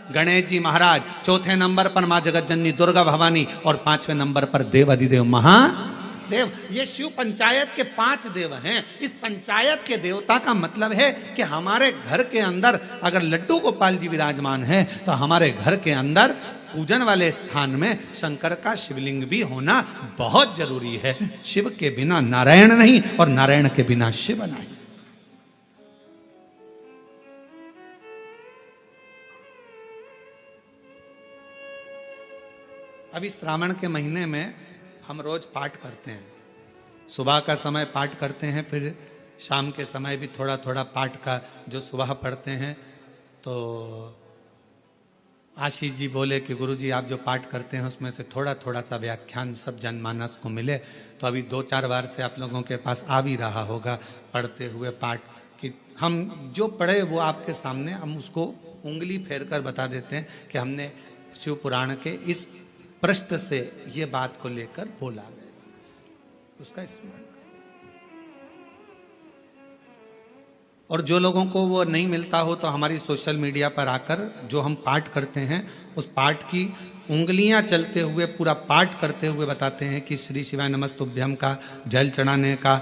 गणेश जी महाराज, चौथे नंबर पर मां जगत जननी दुर्गा भवानी और 5वें नंबर पर देव अधिदेव महादेव। ये शिव पंचायत के 5 देव हैं। इस पंचायत के देवता का मतलब है कि हमारे घर के अंदर अगर लड्डू गोपाल जी विराजमान है तो हमारे घर के अंदर पूजन वाले स्थान में शंकर का शिवलिंग भी होना बहुत जरूरी है। शिव के बिना नारायण नहीं और नारायण के बिना शिव नहीं। अभी श्रावण के महीने में हम रोज पाठ करते हैं। सुबह का समय पाठ करते हैं, फिर शाम के समय भी थोड़ा थोड़ा पाठ का जो सुबह पढ़ते हैं। तो आशीष जी बोले कि गुरुजी आप जो पाठ करते हैं उसमें से थोड़ा थोड़ा सा व्याख्यान सब जनमानस को मिले। तो अभी 2-4 बार से आप लोगों के पास आ भी रहा होगा पढ़ते हुए पाठ कि हम जो पढ़े वो आपके सामने हम उसको उंगली फेर कर बता देते हैं कि हमने शिव पुराण के इस पृष्ठ से ये बात को लेकर बोला गया, उसका स्मरण। और जो लोगों को वो नहीं मिलता हो तो हमारी सोशल मीडिया पर आकर जो हम पाठ करते हैं उस पाठ की उंगलियां चलते हुए पूरा पाठ करते हुए बताते हैं कि श्री शिवाय नमस्तुभ्यम का जल चढ़ाने का,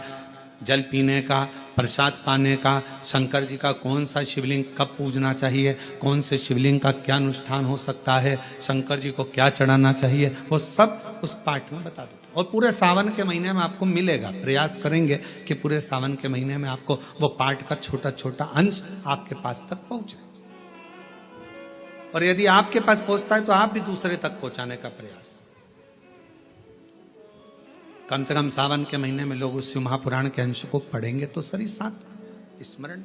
जल पीने का, प्रसाद पाने का, शंकर जी का कौन सा शिवलिंग कब पूजना चाहिए, कौन से शिवलिंग का क्या अनुष्ठान हो सकता है, शंकर जी को क्या चढ़ाना चाहिए, वो सब उस पाठ में बता देते। और पूरे सावन के महीने में आपको मिलेगा। प्रयास करेंगे कि पूरे सावन के महीने में आपको वो पाठ का छोटा छोटा अंश आपके पास तक पहुंचे। और यदि आपके पास पहुंचता है तो आप भी दूसरे तक पहुंचाने का प्रयास। कम से कम सावन के महीने में लोग उस महापुराण के अंश को पढ़ेंगे तो सही साथ स्मरण।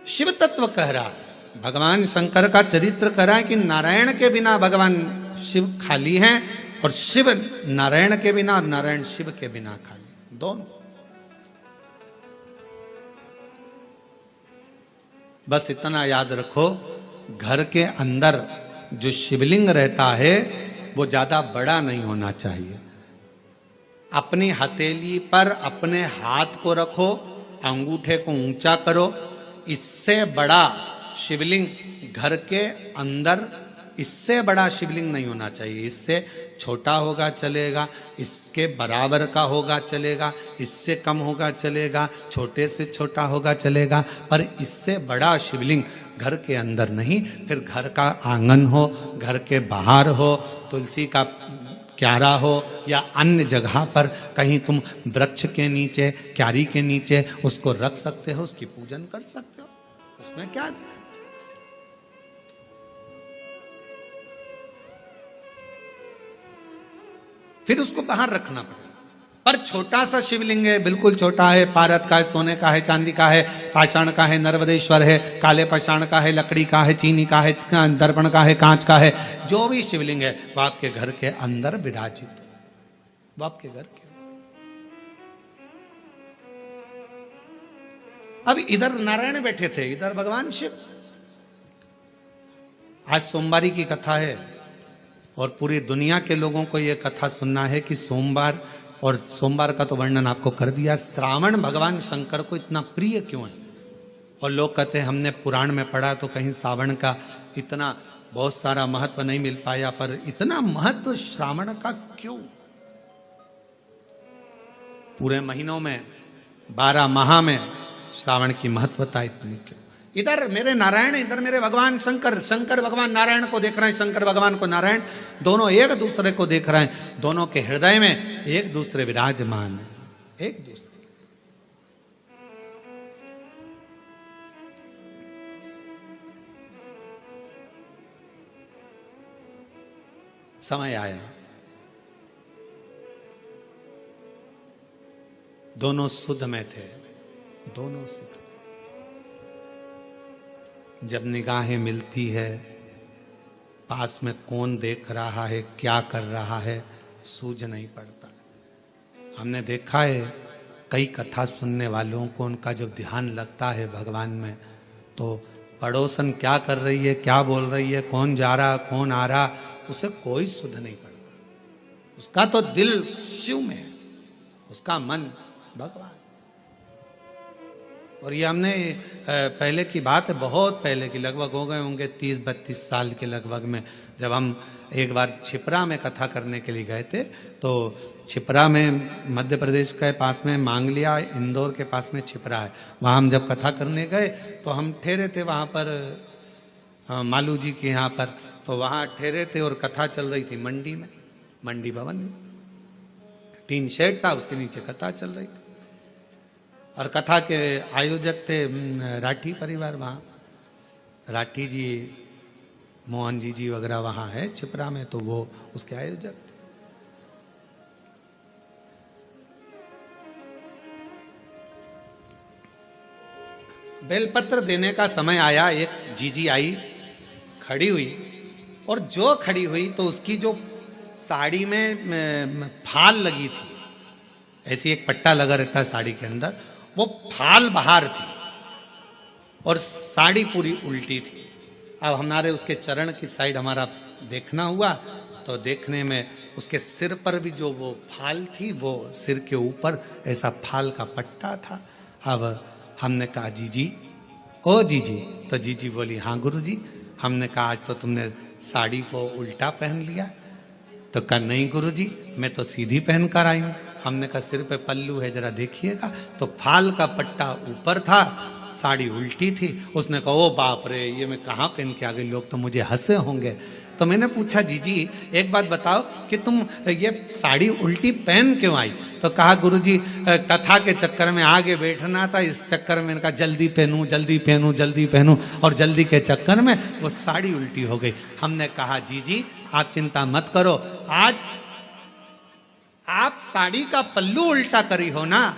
शिव तत्व कह रहा है, भगवान शंकर का चरित्र कह रहा है कि नारायण के बिना भगवान शिव खाली हैं और शिव नारायण के बिना और नारायण शिव के बिना खाली, दोनों। बस इतना याद रखो, घर के अंदर जो शिवलिंग रहता है वो ज्यादा बड़ा नहीं होना चाहिए। अपनी हथेली पर अपने हाथ को रखो, अंगूठे को ऊंचा करो। इससे बड़ा शिवलिंग घर के अंदर, इससे बड़ा शिवलिंग नहीं होना चाहिए। इससे छोटा होगा चलेगा, इसके बराबर का होगा चलेगा, इससे कम होगा चलेगा, छोटे से छोटा होगा चलेगा, पर इससे बड़ा शिवलिंग घर के अंदर नहीं। फिर घर का आंगन हो, घर के बाहर हो, तुलसी का क्यारा हो या अन्य जगह पर कहीं तुम वृक्ष के नीचे, क्यारी के नीचे उसको रख सकते हो, उसकी पूजन कर सकते हो, उसमें क्या दिक्कत। फिर उसको बाहर रखना पड़ेगा। पर छोटा सा शिवलिंग है, बिल्कुल छोटा है, पारद का है, सोने का है, चांदी का है, पाषाण का है, नर्मदेश्वर है, काले पाषाण का है, लकड़ी का है, चीनी का है, दर्पण का है, कांच का है, जो भी शिवलिंग है वो आपके घर के अंदर विराजित है, वो आपके घर के। अब इधर नारायण बैठे थे, इधर भगवान शिव। आज सोमवारी की कथा है और पूरी दुनिया के लोगों को यह कथा सुनना है कि सोमवार, और सोमवार का तो वर्णन आपको कर दिया, श्रावण भगवान शंकर को इतना प्रिय क्यों है। और लोग कहते हैं हमने पुराण में पढ़ा तो कहीं श्रावण का इतना बहुत सारा महत्व नहीं मिल पाया, पर इतना महत्व श्रावण का क्यों। पूरे महीनों में 12 माह में श्रावण की महत्वता इतनी क्यों। इधर मेरे नारायण, इधर मेरे भगवान शंकर, शंकर भगवान नारायण को देख रहे हैं, शंकर भगवान को नारायण, दोनों एक दूसरे को देख रहे हैं, दोनों के हृदय में एक दूसरे विराजमान है, एक दूसरे। समय आया, दोनों सुध में थे, दोनों सुध। जब निगाहें मिलती है, पास में कौन देख रहा है, क्या कर रहा है, सूझ नहीं पड़ता। हमने देखा है कई कथा सुनने वालों को, उनका जब ध्यान लगता है भगवान में, तो पड़ोसन क्या कर रही है, क्या बोल रही है, कौन जा रहा, कौन आ रहा, उसे कोई सुध नहीं पड़ता। उसका तो दिल शिव में है, उसका मन भगवान। और ये हमने पहले की बात है, बहुत पहले की, लगभग हो गए होंगे 30-32 साल के लगभग में, जब हम एक बार छिपरा में कथा करने के लिए गए थे। तो छिपरा में मध्य प्रदेश के पास में मांगलिया, इंदौर के पास में छिपरा है, वहाँ हम जब कथा करने गए तो हम ठहरे थे वहाँ पर मालू जी के यहाँ पर, तो वहाँ ठहरे थे और कथा चल रही थी मंडी में, मंडी भवन में। 3 शेड था, उसके नीचे कथा चल रही थी और कथा के आयोजक थे राठी परिवार। वहाँ राठी जी, मोहन जी वगैरह वहाँ है छिपरा में, तो वो उसके आयोजक थे। बेलपत्र देने का समय आया, एक जीजी आई, खड़ी हुई, और जो खड़ी हुई तो उसकी जो साड़ी में फाल लगी थी, ऐसी एक पट्टा लगा रहता है साड़ी के अंदर, वो फाल बाहर थी और साड़ी पूरी उल्टी थी। अब हमारे उसके चरण की साइड हमारा देखना हुआ तो देखने में उसके सिर पर भी जो वो फाल थी, वो सिर के ऊपर ऐसा फाल का पट्टा था। अब हमने कहा जीजी, ओ जीजी, तो जीजी बोली हाँ गुरुजी। हमने कहा आज तो तुमने साड़ी को उल्टा पहन लिया। तो कहा नहीं गुरुजी, मैं तो सीधी पहन कर आई हूँ। हमने कहा सिर पे पल्लू है, जरा देखिएगा। तो फाल का पट्टा ऊपर था, साड़ी उल्टी थी। उसने कहा ओ बाप रे, ये मैं कहाँ पहन के आ गई, लोग तो मुझे हंसे होंगे। तो मैंने पूछा जीजी एक बात बताओ कि तुम ये साड़ी उल्टी पहन क्यों आई? तो कहा गुरुजी कथा के चक्कर में आगे बैठना था, इस चक्कर में इनका जल्दी पहनूं जल्दी पहनूं जल्दी पहनूं, और जल्दी के चक्कर में वो साड़ी उल्टी हो गई। हमने कहा जीजी आप चिंता मत करो, आज आप साड़ी का पल्लू उल्टा करी हो ना,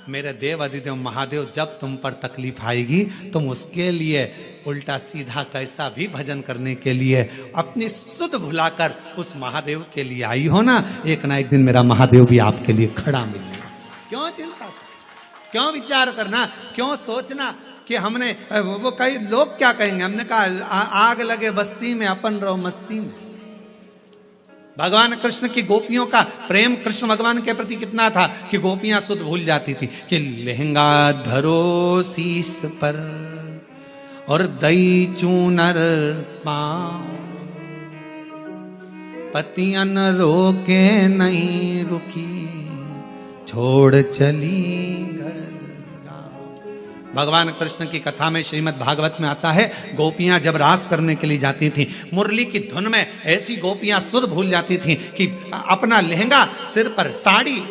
मेरे देव अधिदेव महादेव जब तुम पर तकलीफ आएगी तुम उसके लिए उल्टा सीधा कैसा भी भजन करने के लिए अपनी सुध भुलाकर उस महादेव के लिए आई हो ना एक दिन मेरा महादेव भी आपके लिए खड़ा मिलेगा। क्यों चिंता, क्यों विचार करना, क्यों सोचना कि हमने वो कई लोग क्या कहेंगे। हमने कहा आग लगे बस्ती में अपन रहो मस्ती में। भगवान कृष्ण की गोपियों का प्रेम कृष्ण भगवान के प्रति कितना था कि गोपियां सुध भूल जाती थी कि लहंगा धरो शीस पर और दई चूनर पाँव, पतियन रोके नहीं रुकी छोड़ चली घर। भगवान कृष्ण की कथा में श्रीमद् भागवत में आता है, गोपियां जब रास करने के लिए जाती थीं, मुरली की धुन में ऐसी गोपियां सुध भूल जाती थीं कि अपना लहंगा सिर पर, साड़ी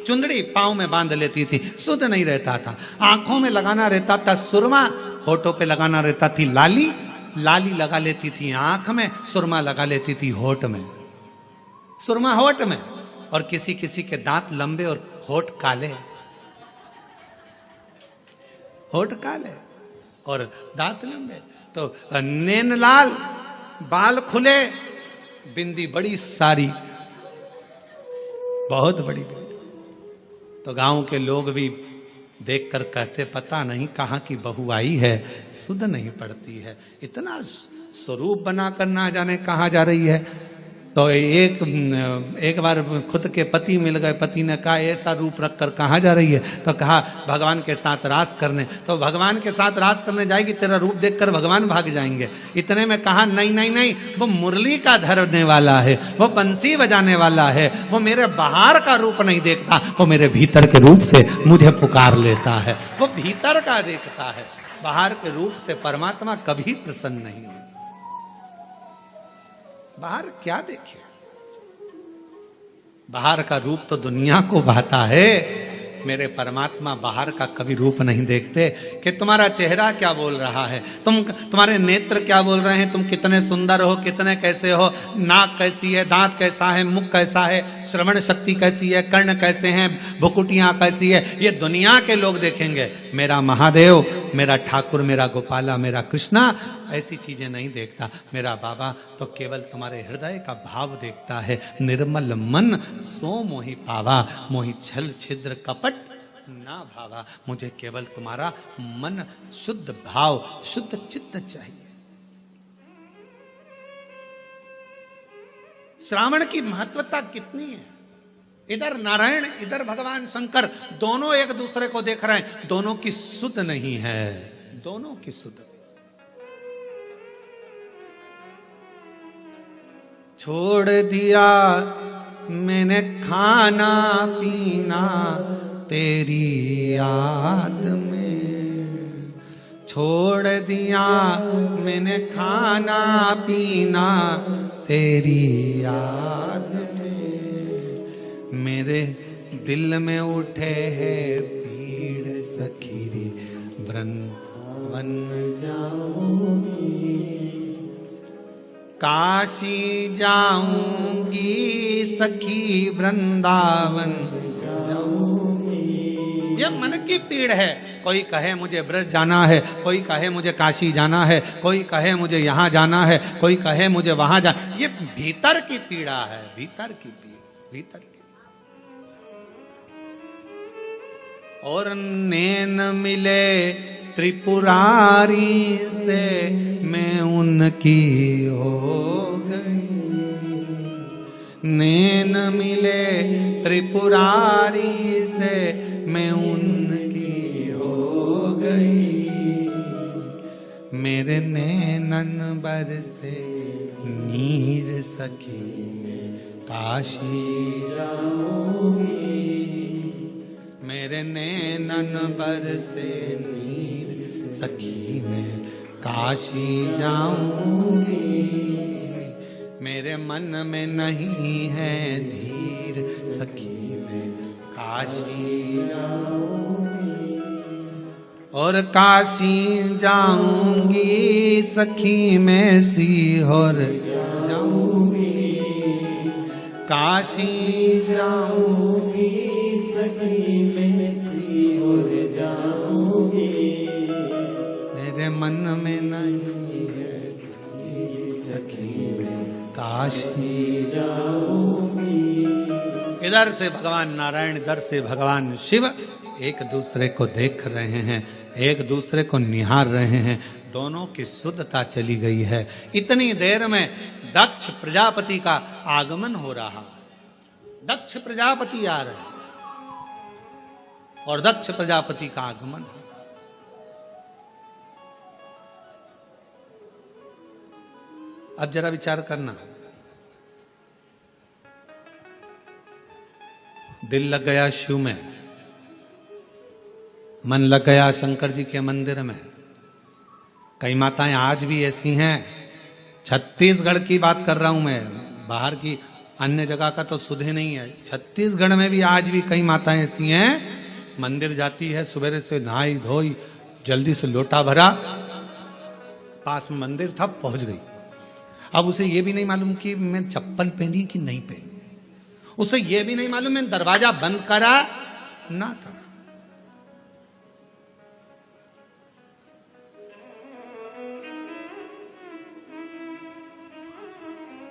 चुंदड़ी पांव में बांध लेती थी, सुध नहीं रहता था। आंखों में लगाना रहता था सुरमा, होठों पे लगाना रहता थी लाली, लाली लगा लेती थी आंख में, सुरमा लगा लेती थी होठ में, सुरमा होठ में। और किसी किसी के दांत लंबे और होठ काले, होठ काले और दांत लंबे। तो नैन लाल, बाल खुले, बिंदी बड़ी सारी, बहुत बड़ी बिंदी। तो गांव के लोग भी देखकर कहते पता नहीं कहाँ की बहू आई है, सुध नहीं पड़ती है, इतना स्वरूप बनाकर ना जाने कहाँ जा रही है। तो एक बार खुद के पति मिल गए, पति ने कहा ऐसा रूप रखकर कहाँ जा रही है? तो कहा भगवान के साथ रास करने। तो भगवान के साथ रास करने जाएगी, तेरा रूप देखकर भगवान भाग जाएंगे। इतने में कहा नहीं नहीं नहीं, वो मुरली का धरने वाला है, वो बंसी बजाने वाला है, वो मेरे बाहर का रूप नहीं देखता, वो मेरे भीतर के रूप से मुझे पुकार लेता है, वो भीतर का देखता है। बाहर के रूप से परमात्मा कभी प्रसन्न नहीं होता। बाहर क्या देखे, बाहर का रूप तो दुनिया को भाता है, मेरे परमात्मा बाहर का कभी रूप नहीं देखते कि तुम्हारा चेहरा क्या बोल रहा है, तुम्हारे नेत्र क्या बोल रहे हैं, तुम कितने सुंदर हो, कितने कैसे हो, नाक कैसी है, दांत कैसा है, मुख कैसा है, श्रवण शक्ति कैसी है, कर्ण कैसे हैं, भुकुटियां कैसी है, ये दुनिया के लोग देखेंगे। मेरा महादेव, मेरा ठाकुर, मेरा गोपाला, मेरा कृष्णा ऐसी चीजें नहीं देखता। मेरा बाबा तो केवल तुम्हारे हृदय का भाव देखता है। निर्मल मन सो मोहि पावा, मोहि छल छिद्र कपट ना भावा। मुझे केवल तुम्हारा मन शुद्ध भाव, शुद्ध चित्त चाहिए। श्रावण की महत्वता कितनी है। इधर नारायण, इधर भगवान शंकर, दोनों एक दूसरे को देख रहे हैं, दोनों की सुध नहीं है, दोनों की सुध। छोड़ दिया मैंने खाना पीना तेरी याद में, छोड़ दिया मैंने खाना पीना तेरी याद में, मेरे दिल में उठे है पीड़ सखीरी, वृंदावन जाऊंगी, काशी जाऊंगी सखी, वृंदावन जाऊंगी। ये मन की पीड़ है। कोई कहे मुझे ब्रज जाना है, कोई कहे मुझे काशी जाना है, कोई कहे मुझे यहाँ जाना है, कोई कहे मुझे वहां जाना। ये भीतर की पीड़ा है, भीतर की पीड़ा, भीतर की। और नैन मिले त्रिपुरारी से मैं उनकी हो गई। नैन मिले त्रिपुरारी से मैं उनकी हो गई। मेरे नैनन बरसे नीर सखी में काशी जाऊंगी। मेरे नैनन बरसे नीर सखी में काशी जाऊंगी। मेरे मन में नहीं है धीर सखी में काशी जाऊंगी। और काशी जाऊंगी सखी में सीहोर जाऊंगी। काशी जाऊंगी सखी में सीहोर जाऊंगी। मेरे मन में नहीं है सखी में काशी जाऊंगी। इधर से भगवान नारायण, इधर से भगवान शिव एक दूसरे को देख रहे हैं, एक दूसरे को निहार रहे हैं। दोनों की शुद्धता चली गई है। इतनी देर में दक्ष प्रजापति का आगमन हो रहा। दक्ष प्रजापति आ रहे हैं और दक्ष प्रजापति का आगमन। अब जरा विचार करना, दिल लग गया शिव में, मन लग गया शंकर जी के मंदिर में। कई माताएं आज भी ऐसी हैं, छत्तीसगढ़ की बात कर रहा हूं मैं, बाहर की अन्य जगह का तो सुध ही नहीं है। छत्तीसगढ़ में भी आज भी कई माताएं ऐसी हैं, मंदिर जाती है, सुबह से नहाई धोई, जल्दी से लोटा भरा, पास में मंदिर था, पहुंच गई। अब उसे यह भी नहीं मालूम कि मैं चप्पल पहनी कि नहीं पहनी, उसे यह भी नहीं मालूम मैं दरवाजा बंद करा ना करा।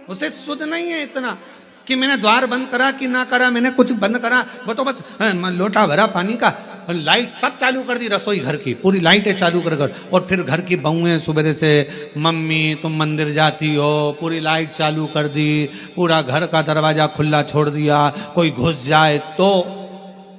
उसे सुध नहीं है इतना कि मैंने द्वार बंद करा कि ना करा, मैंने कुछ बंद करा, वो तो बस लोटा भरा पानी का, लाइट सब चालू कर दी, रसोई घर की पूरी लाइटें चालू कर कर, और फिर घर की बहुएं सुबह से, मम्मी तुम मंदिर जाती हो, पूरी लाइट चालू कर दी, पूरा घर का दरवाजा खुला छोड़ दिया, कोई घुस जाए तो,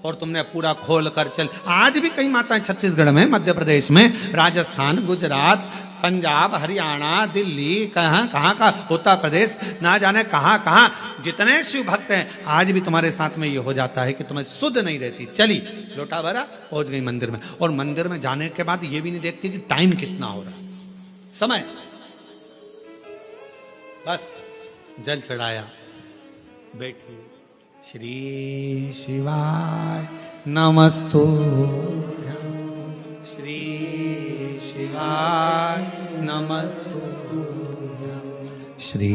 और तुमने पूरा खोल कर चल। आज भी कई माताएं छत्तीसगढ़ में, मध्य प्रदेश में, राजस्थान, गुजरात, पंजाब, हरियाणा, दिल्ली, कहाँ कहाँ का, उत्तर प्रदेश, ना जाने कहाँ कहाँ जितने शिव भक्त हैं, आज भी तुम्हारे साथ में ये हो जाता है कि तुम्हें शुद्ध नहीं रहती। चली लोटा भरा, पहुंच गई मंदिर में, और मंदिर में जाने के बाद ये भी नहीं देखती कि टाइम कितना हो रहा, समय, बस जल चढ़ाया, बैठी, श्री शिवाय नमस्तुभ्यं, श्री शिवाय नमस्तुभ्यं, श्री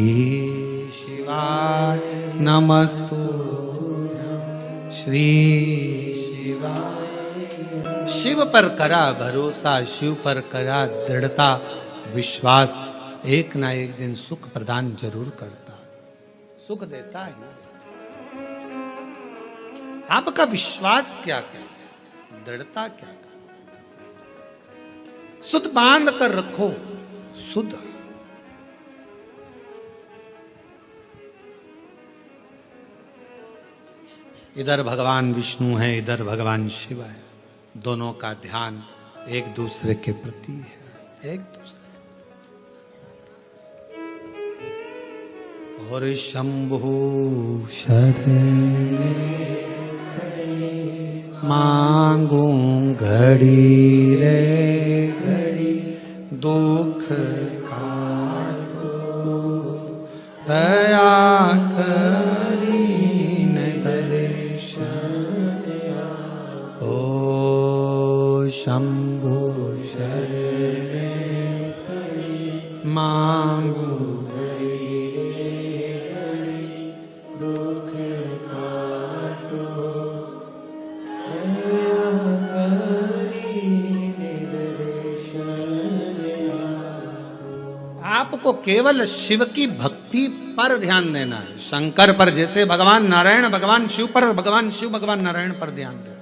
शिवाय नमस्तुभ्यं, श्री शिवाय। शिव पर करा भरोसा, शिव पर करा दृढ़ता, विश्वास एक ना एक दिन सुख प्रदान जरूर करता, सुख देता है। आपका विश्वास क्या क्या है, दृढ़ता क्या क्या, सुध बांध कर रखो, सुध। इधर भगवान विष्णु है, इधर भगवान शिव है, दोनों का ध्यान एक दूसरे के प्रति है, एक दूसरे। और शंभु शरण मांगू घड़ी रे घड़ी, दुख काटो दया करीन दर्शन। ओ शंभु शरण मांगू आपको केवल शिव की भक्ति पर ध्यान देना है, शंकर पर जैसे भगवान नारायण भगवान शिव पर, भगवान शिव भगवान नारायण पर ध्यान देना।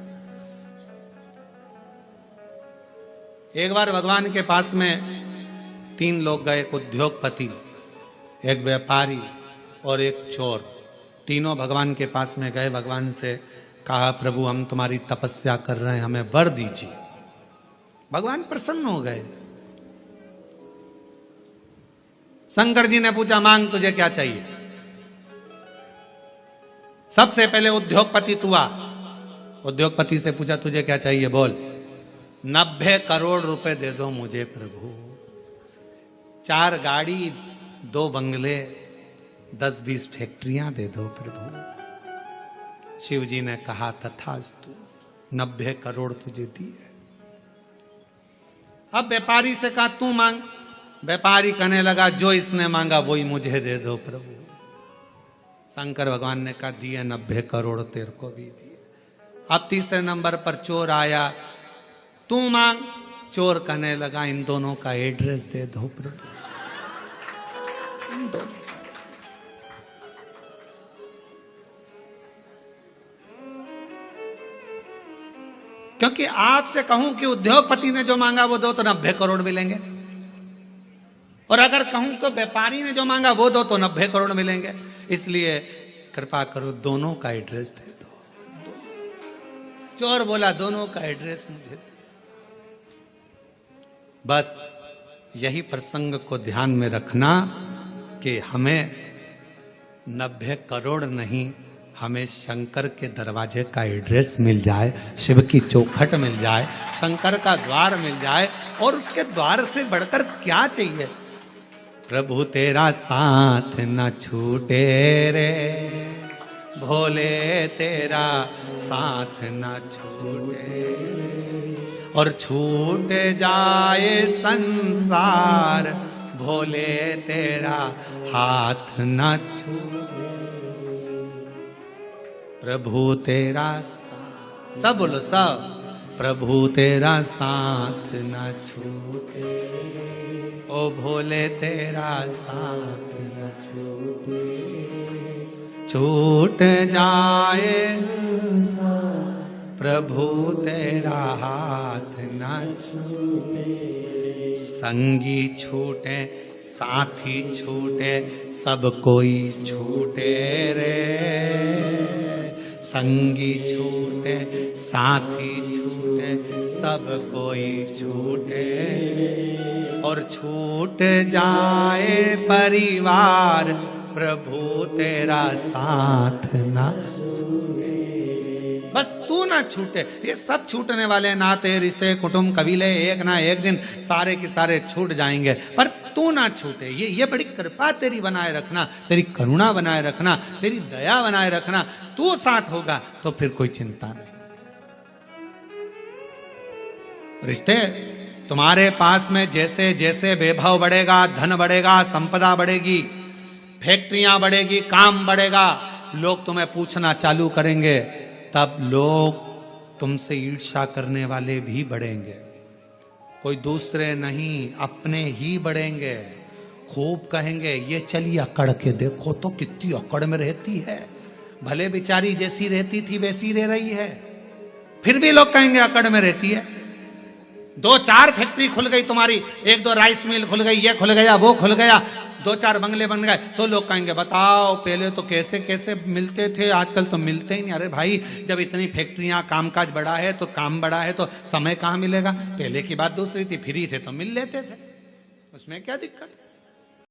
एक बार भगवान के पास में 3 लोग गए, एक उद्योगपति, एक व्यापारी और एक चोर। तीनों भगवान के पास में गए, भगवान से कहा प्रभु हम तुम्हारी तपस्या कर रहे हैं, हमें वर दीजिए। भगवान प्रसन्न हो गए। शंकर जी ने पूछा मांग तुझे क्या चाहिए। सबसे पहले उद्योगपति तू आ। उद्योगपति से पूछा तुझे क्या चाहिए, बोल। 90 करोड़ रुपए दे दो मुझे प्रभु, 4 गाड़ी, 2 बंगले, 10-20 फैक्ट्रियां दे दो प्रभु। शिव जी ने कहा तथास्तु, 90 करोड़ तुझे दिए। अब व्यापारी से कहा तू मांग। व्यापारी कहने लगा जो इसने मांगा वही मुझे दे दो प्रभु। शंकर भगवान ने कहा दिए 90 करोड़ तेरे को भी दिए। अब तीसरे नंबर पर चोर आया, तू मांग। चोर कहने लगा इन दोनों का एड्रेस दे दो प्रभु, इन दोनों। क्योंकि आपसे कहूं कि उद्योगपति ने जो मांगा वो दो तो 90 करोड़ मिलेंगे, और अगर कहूं कि व्यापारी ने जो मांगा वो दो तो 90 करोड़ मिलेंगे। इसलिए कृपा करो दोनों का एड्रेस दे दो। चोर बोला दोनों का एड्रेस मुझे। बस यही प्रसंग को ध्यान में रखना कि हमें 90 करोड़ नहीं, हमें शंकर के दरवाजे का एड्रेस मिल जाए, शिव की चौखट मिल जाए, शंकर का द्वार मिल जाए, और उसके द्वार से बढ़कर क्या चाहिए। प्रभु तेरा साथ न छूटे रे भोले, तेरा साथ न छूटे रे, और छूट जाए संसार भोले, तेरा हाथ न छूटे। प्रभु तेरा सब बोलो सब, प्रभु तेरा साथ न छूटे, ओ भोले तेरा साथ न छूटे, छूट जाए प्रभु तेरा हाथ न छूटे। संगी छूटे साथी छूटे सब कोई छूटे रे, संगी छूटे साथी छूटे सब कोई छूटे, और छूट जाए परिवार प्रभु तेरा साथ ना छूटे। बस तू ना छूटे, ये सब छूटने वाले नाते रिश्ते कुटुंब कबीले एक ना एक दिन सारे के सारे छूट जाएंगे, पर तू ना छूटे। ये बड़ी कृपा तेरी बनाए रखना, तेरी करुणा बनाए रखना, तेरी दया बनाए रखना। तू साथ होगा तो फिर कोई चिंता नहीं। रिश्ते तुम्हारे पास में जैसे जैसे वैभव बढ़ेगा, धन बढ़ेगा, संपदा बढ़ेगी, फैक्ट्रियां बढ़ेगी, काम बढ़ेगा, लोग तुम्हें पूछना चालू करेंगे, तब लोग तुमसे ईर्ष्या करने वाले भी बढ़ेंगे। कोई दूसरे नहीं, अपने ही बढ़ेंगे। खूब कहेंगे ये चली अकड़ के देखो तो कितनी अकड़ में रहती है, भले बेचारी जैसी रहती थी वैसी रह रही है, फिर भी लोग कहेंगे अकड़ में रहती है। 2-4 फैक्ट्री खुल गई तुम्हारी, 1-2 राइस मिल खुल गई, ये खुल गया वो खुल गया, 2-4 बंगले बन गए, तो लोग कहेंगे बताओ पहले तो कैसे कैसे मिलते थे, आजकल तो मिलते ही नहीं। अरे भाई जब इतनी फैक्ट्रियां, कामकाज बढ़ा है तो काम बढ़ा है तो समय कहाँ मिलेगा। पहले की बात दूसरी थी, फ्री थे तो मिल लेते थे, उसमें क्या दिक्कत।